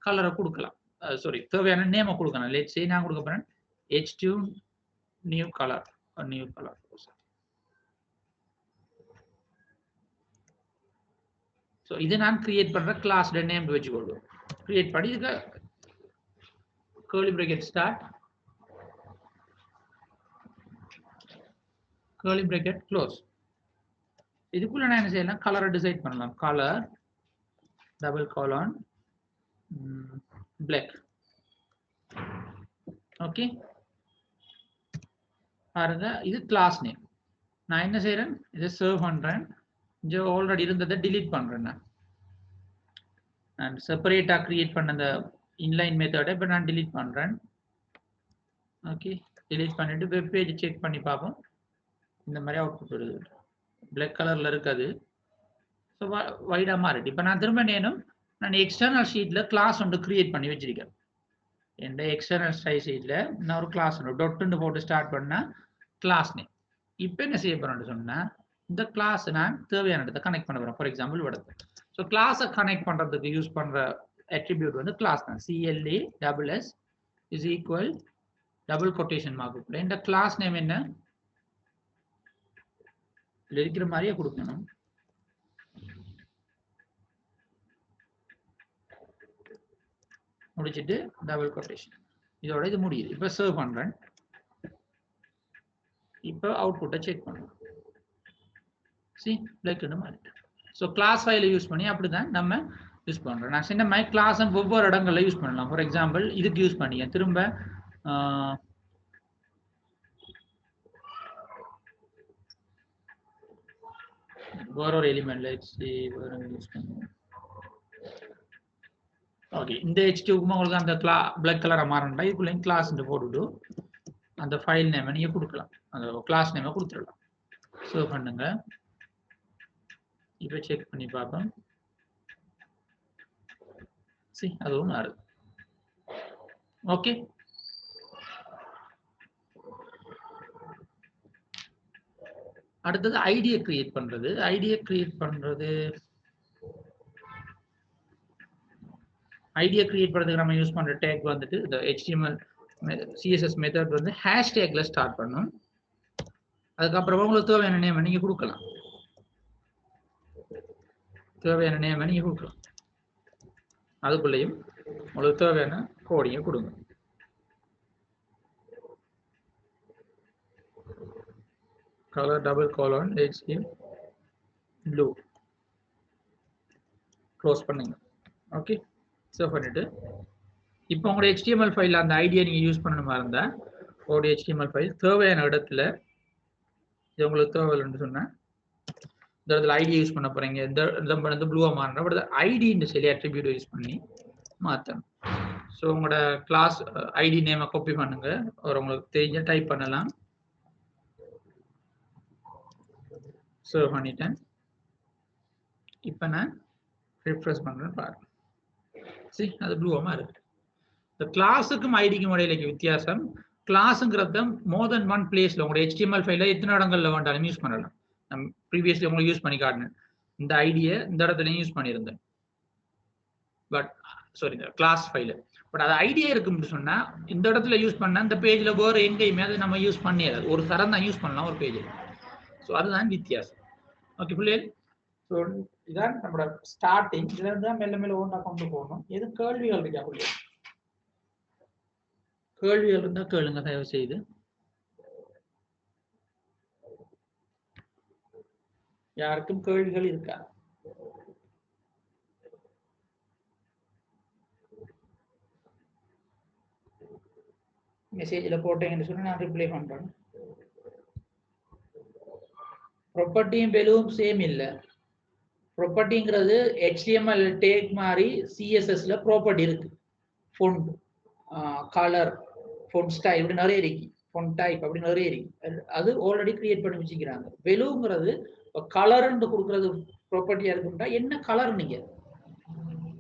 கலரை கொடுக்கலாம். சாரி, தேவையான நேமை கொடுக்கலாம். லெட்ஸ் சே நான் கொடுக்க போறேன் h2 நியூ கலர். ஸோ இது நான் கிரியேட் பண்ற கிளாஸ் நேம் வச்சுக்கொள்வோம். கிரியேட் பண்ணி இதுக்கு curly bracket start, curly bracket close. இதுக்குள்ள நான் என்ன செய்யலாம், கலரை டிசைட் பண்ணலாம். கலர் டபுள் காலன் black. ஓகே, பாருங்க இது கிளாஸ் நேம். நான் என்ன செய்யறேன், இதை சர்வ் பண்றேன். இங்க ஆல்ரெடி இருந்ததை delete பண்றேன். நான் செப்பரேட்டா கிரியேட் பண்ண அந்த இன்லைன் மெத்தடை இப்போ நான் delete பண்றேன். ஓகே, delete பண்ணிட்டு வெப் பேஜ் செக் பண்ணி பார்ப்போம். இந்த மாதிரி அவுட்புட் வருது. பிளாக் கலர்ல இருக்காது. ஸோ வைடா மாறிட்டு இப்போ நான் திரும்ப நான் எக்ஸ்டர்னல் ஷீட்ல கிளாஸ் ஒன்று கிரியேட் பண்ணி வச்சிருக்கேன். எந்த எக்ஸ்டர்னல் ஷீட்ல நான் ஒரு கிளாஸ் ஒன்று டொட்டுன்னு போட்டு ஸ்டார்ட் பண்ணா கிளாஸ் நேம். இப்போ என்ன செய்ய போறேன்னு சொன்னா இந்த கிளாஸ் நான் தேவையான இடத்தை கனெக்ட் பண்ண போறேன். ஃபார் எக்ஸாம்பிள் விடுறது. ஸோ கிளாஸை கனெக்ட் பண்றதுக்கு யூஸ் பண்ற அட்ரிபியூட் வந்து கிளாஸ் தான். CLA is equal double quotation மார்க்குள்ள இந்த கிளாஸ் நேம் என்ன இருக்கிற மாதிரியே கொடுக்கணும். முடிச்சிட்டு டபுள் கொட்டேஷன், இதோட இது முடியுது. இப்போ சர்வ் பண்றேன். இப்போ அவுட்புட்டை செக் பண்ணலாம். சி பிளாக்னு மாறிட்டு. ஸோ கிளாஸ் ஃபைலை யூஸ் பண்ணி அப்படிதான் நம்ம யூஸ் பண்றோம். நான் சின்ன மாதிரி கிளாஸ் ஒவ்வொரு இடங்கள்ல யூஸ் பண்ணலாம். ஃபார் எக்ஸாம்பிள் இதுக்கு யூஸ் பண்ணிக்க திரும்ப வேற ஒரு எலிமெண்ட்ல யூஸ் பண்ணுவோம். ஓகே, இந்த h2 உங்களுக்கு அந்த பிளாக் கலரா மாறணும்னா இதுக்குள்ள கிளாஸ் போட்டுட்டு அந்த ஃபைல் நேமை நீங்க கொடுக்கலாம். அந்த கிளாஸ் நேமை கொடுத்துடலாம். சர்வ் பண்ணுங்க. இப்போ செக் பண்ணி பார்ப்போம். சி அதுவும் மாறுது. ஓகே, அடுத்தது ஐடியை கிரியேட் பண்றது. ஐடியை கிரியேட் பண்றதுக்கு நம்ம யூஸ் பண்ற டேக் வந்துட்டு இந்த HTML CSS மெத்தட் வந்து ஹேஷ்டேக்ல ஸ்டார்ட் பண்ணும். அதுக்கப்புறமா உங்களுக்கு தேவையான நேம் நீங்க கொடுக்கலாம். அதுக்குள்ளேயும் உங்களுக்கு தேவையான கோடிங்க கொடுங்க. கலர் டபுள் காலன் HTML ப்ளூ க்ளோஸ் பண்ணுங்க. ஓகே, சேவ் பண்ணிட்டு இப்போ உங்களோட HTML ஃபைல் அந்த ஐடியா நீங்க யூஸ் பண்ணணுமா இருந்தா உங்களுடைய HTML ஃபைல் தேவையான இடத்துல இது உங்களுக்கு தேவையில்லைன்னு சொன்னா இந்த இடத்துல ஐடி யூஸ் பண்ண போறீங்க. இந்த ப்ளூவா மாறணும். பட் ஐடின்னு சொல்லி அட்ரிபியூட் யூஸ் பண்ணி மாற்றணும். ஸோ உங்களோட கிளாஸ் ஐடி நேமை காப்பி பண்ணுங்க. ஒரு உங்களுக்கு தெரிஞ்ச டைப் பண்ணலாம். சேவ் பண்ணிட்டேன். இப்போ நான் ரிஃப்ரெஷ் பண்றேன் பாருங்க. சரி, அது ப்ளூவா இருக்கு. இந்த கிளாஸுக்கும் ஐடிக்கும் இடையில வித்தியாசம், கிளாஸ்ங்கிறத மோர் தென் ஒன் பிளேஸ்ல உங்களோட HTML ஃபைல எத்தனை இடங்கள்ல வேண்டாலும் யூஸ் பண்ணலாம். நான் ப்ரீவியஸ்லி உங்களுக்கு யூஸ் பண்ணி காட்டினேன். இந்த ஐடியை இந்த இடத்துலையும் யூஸ் பண்ணியிருந்தேன். பட் சாரி, இந்த கிளாஸ் ஃபைல. பட் அது ஐடியா இருக்குன்னு சொன்னா இந்த இடத்துல யூஸ் பண்ணா இந்த பேஜ்ல வேற எங்கேயுமே அதை நம்ம யூஸ் பண்ணிடாது. ஒரு தரம் தான் யூஸ் பண்ணலாம் ஒரு பேஜில். ஸோ அதுதான் வித்தியாசம். ஓகே பிள்ளைகள், ஸோ இதான் நம்மளோட ஸ்டார்டிங். இதுல இருந்து மெல்ல மெல்ல ஒன்றா கொண்டு போகணும். எது கேள்விகள் இருக்கா பிள்ளைகள்? கேள்விகள் இருந்தா கேளுங்க தயவு செய்து. யாருக்கும் கேள்விகள் இருக்கா? மெசேஜ்ல போட்டீங்கன்னு சொல்லி நான் ரிப்ளை பண்றேன். ப்ராப்பர்ட்டியும் வேல்யூவும் சேம் இல்லை. ப்ராப்பர்ட்டிங்கிறது HTML டேக் மாதிரி CSSல ப்ராப்பர்ட்டி இருக்கு. ஃபொண்ட், கலர், ஃபொண்ட் ஸ்டைல் இப்படி நிறைய இருக்கு. ஃபொண்ட் டைப் அப்படி நிறைய இருக்கு. அது ஆல்ரெடி கிரியேட் பண்ணி வச்சுக்கிறாங்க. வேல்யூங்கிறது கலர்ன்னு கொடுக்கறது ப்ராப்பர்ட்டியா இருக்குன்னா என்ன கலர் நீங்க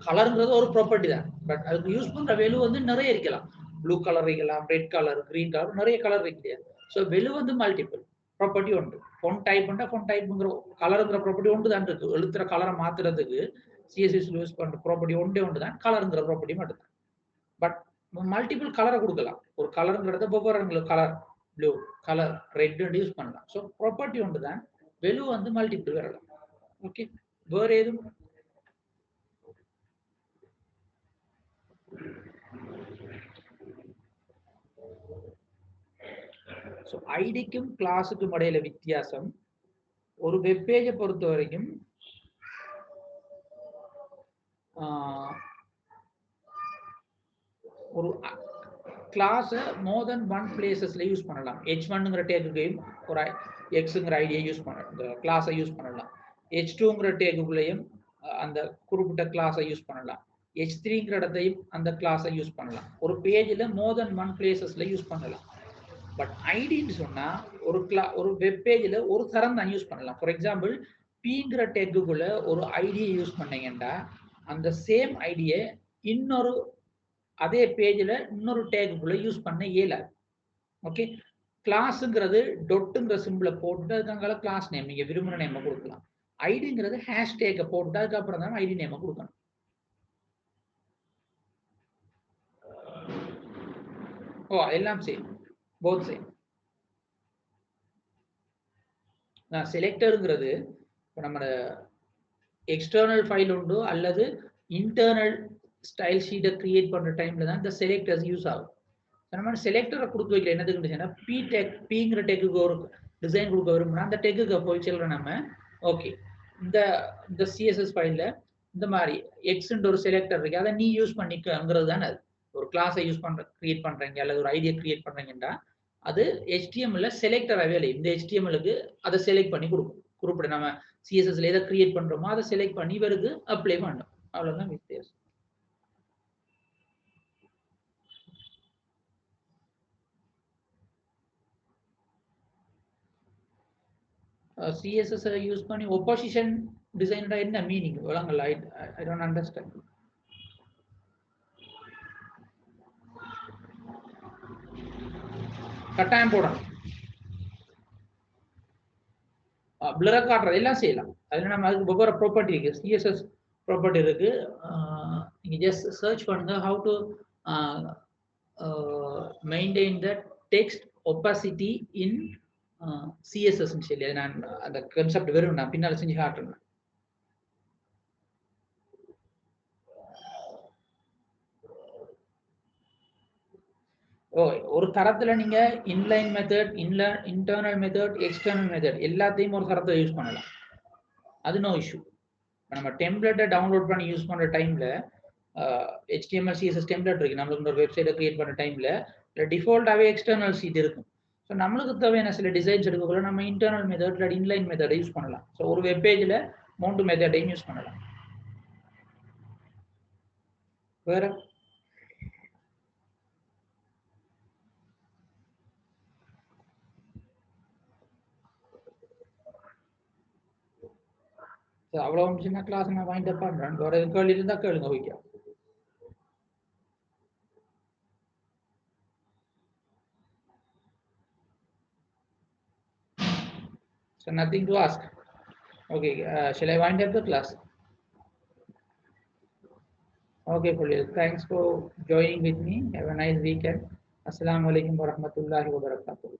கலருங்கிறது ஒரு ப்ராப்பர்ட்டி தான். பட் அதுக்கு யூஸ் பண்ற வெலு வந்து நிறைய இருக்கலாம். ப்ளூ கலர் இருக்கலாம், ரெட் கலர், கிரீன் கலர், நிறைய கலர் இருக்கு. ஸோ வெலு வந்து மல்டிபிள் ப்ராப்பர்ட்டி உண்டு. ஃபொண்ட் டைப்னா ஃபொண்ட் டைப்ங்கிற கலருங்கிற ப்ராப்பர்ட்டி ஒன்று தான் இருக்கு. எழுத்துற கலரை மாத்துறதுக்கு சிஎஸ்எஸ் யூஸ் பண்ற ப்ராப்பர்ட்டி ஒன்று தான் கலருங்கிற ப்ராப்பர்ட்டி மட்டும் தான். பட் மல்டிபிள் கலரை கொடுக்கலாம். ஒரு கலருங்கிறத வெவ்வேறு colour, blue colour, red use பண்ணலாம். ஸோ ப்ராப்பர்ட்டி ஒன்று தான், வெலு வந்து மல்டிபிள் வரலாம். ஓகே, வேற ஏதும்? ஸோ ஐடிக்கும் கிளாஸுக்கும் இடையில வித்தியாசம், ஒரு வெப்பேஜை பொறுத்த வரைக்கும் ஒரு கிளாஸை மோர் தென் ஒன் பிளேசஸ்ல யூஸ் பண்ணலாம். H1ங்கிற டேக்குகையும் ஒரு எக்ஸுங்கிற ஐடியை யூஸ் பண்ண கிளாஸை யூஸ் பண்ணலாம். H2ங்கிற டேக்குக்குள்ளேயும் அந்த குறிப்பிட்ட கிளாஸை யூஸ் பண்ணலாம். H3ங்கிற இடத்தையும் அந்த கிளாஸை யூஸ் பண்ணலாம். ஒரு பேஜில் மோர் தென் ஒன் பிளேசஸ்ல யூஸ் பண்ணலாம். பட் ஐடின்னு சொன்னா ஒரு வெப் பேஜில் ஒரு தரம் தான் யூஸ் பண்ணலாம். ஃபார் எக்ஸாம்பிள், பிங்கிற டேக்குக்குள்ள ஒரு ஐடியை யூஸ் பண்ணீங்கன்னா அந்த சேம் ஐடியை இன்னொரு அதே பேஜில் இன்னொரு டேக்குக்குள்ள யூஸ் பண்ண இயலாது. ஓகே, கிளாஸுங்கிறது டொட்டுங்கிற சிம்பிளை போட்டு அதுக்காக கிளாஸ் நேம் நீங்க விரும்புகிற நேமை கொடுக்கலாம். ஐடிங்கிறது ஹேஷ்டேக்கை போட்டு அதுக்கப்புறம் தான் ஐடி நேமை கொடுக்கணும். ஓ, எல்லாம் சேம், போத் சேம். செலக்டருங்கிறது இப்போ நம்ம எக்ஸ்டர்னல் ஃபைல் உண்டு அல்லது இன்டர்னல் ஸ்டைல் ஷீட்டை கிரியேட் பண்ற டைம்ல தான் இந்த செலக்டர்ஸ் யூஸ் ஆகும். நம்ம செலக்டரை கொடுத்து வைக்கல என்னதுன்னு பி டெக், பிங்கிற டெக்குக்கு ஒரு டிசைன் கொடுக்க விரும்பினா அந்த டெக்குக்கு போய் சொல்றோம் நம்ம. ஓகே, இந்த சிஎஸ்எஸ் ஃபைல்ல இந்த மாதிரி எக்ஸ்ன்ற ஒரு செலக்டர் இருக்கு, அதை நீ யூஸ் பண்ணிக்கிறது தானே. அது ஒரு கிளாஸை யூஸ் பண்ற கிரியேட் பண்றீங்க அல்லது ஒரு ஐடியா கிரியேட் பண்றீங்கன்னா அது HTML செலக்டர் வேலை. இந்த HTMLக்கு அதை செலக்ட் பண்ணி கொடுக்கும். குறிப்பிட்ட நம்ம சிஎஸ்எஸ்ல எதை கிரியேட் பண்றோமோ அதை செலக்ட் பண்ணி இவருக்கு அப்ளை பண்ணும். அவ்வளவுதான் வித்தியாசம். CSS யூஸ் பண்ணி ஒப்போசிஷன் டிசைன் என்ன மீனிங் விளங்கல? I don't understand. கட்டாயம் போடணும், பிளரை காட்டுறது எல்லாம் செய்யலாம். அதுல நம்ம அதுக்கு ஒவ்வொரு ப்ராப்பர்ட்டி இருக்கு, சிஎஸ்எஸ் ப்ராப்பர்ட்டி இருக்கு. நீங்க ஜஸ்ட் சர்ச் பண்ணுங்க how to maintain the text opacity in CSS ன்னு சொல்லி. நான் அந்த கான்செப்ட் வெறும் நான் பின்னால செஞ்சு காட்டுறேன். ஒரு தரத்துல நீங்க inline method, internal method, external method எல்லாத்தையும் ஒரு தரத்துல யூஸ் பண்ணலாம். அது நோ இஷ்யூ. நம்ம டெம்ப்ளேட்டை டவுன்லோட் பண்ணி யூஸ் பண்ற டைம்ல HTML CSS டெம்ப்ளேட் இருக்கு, நம்மளுக்கு ஒரு வெப்சைட்டை கிரியேட் பண்ண டைம்ல டிஃபால்ட்டாவே எக்ஸ்டர்னல் ஷீட் இருக்கும். ஸோ நம்மளுக்கு தேவையான சில டிசைன்ஸ் எடுக்கக்குள்ள நம்ம இன்டர்னல் மெத்தட் இல்லை இன்லைன் மெத்தடை யூஸ் பண்ணலாம். ஸோ ஒரு வெப் பேஜில் 3 மெத்தடையும் யூஸ் பண்ணலாம். வேற அவ்வளவு சின்ன கிளாஸ் நான் வாங்கிட்டு பண்றேன். வேற எதுவும் கேள்வி இருந்தா கேளுங்க. Okay, so nothing to ask. Okay, shall I wind up the class? Okay, Khalil, thanks for joining with me. Have a nice weekend. Assalamu alaikum warahmatullahi wabarakatuh.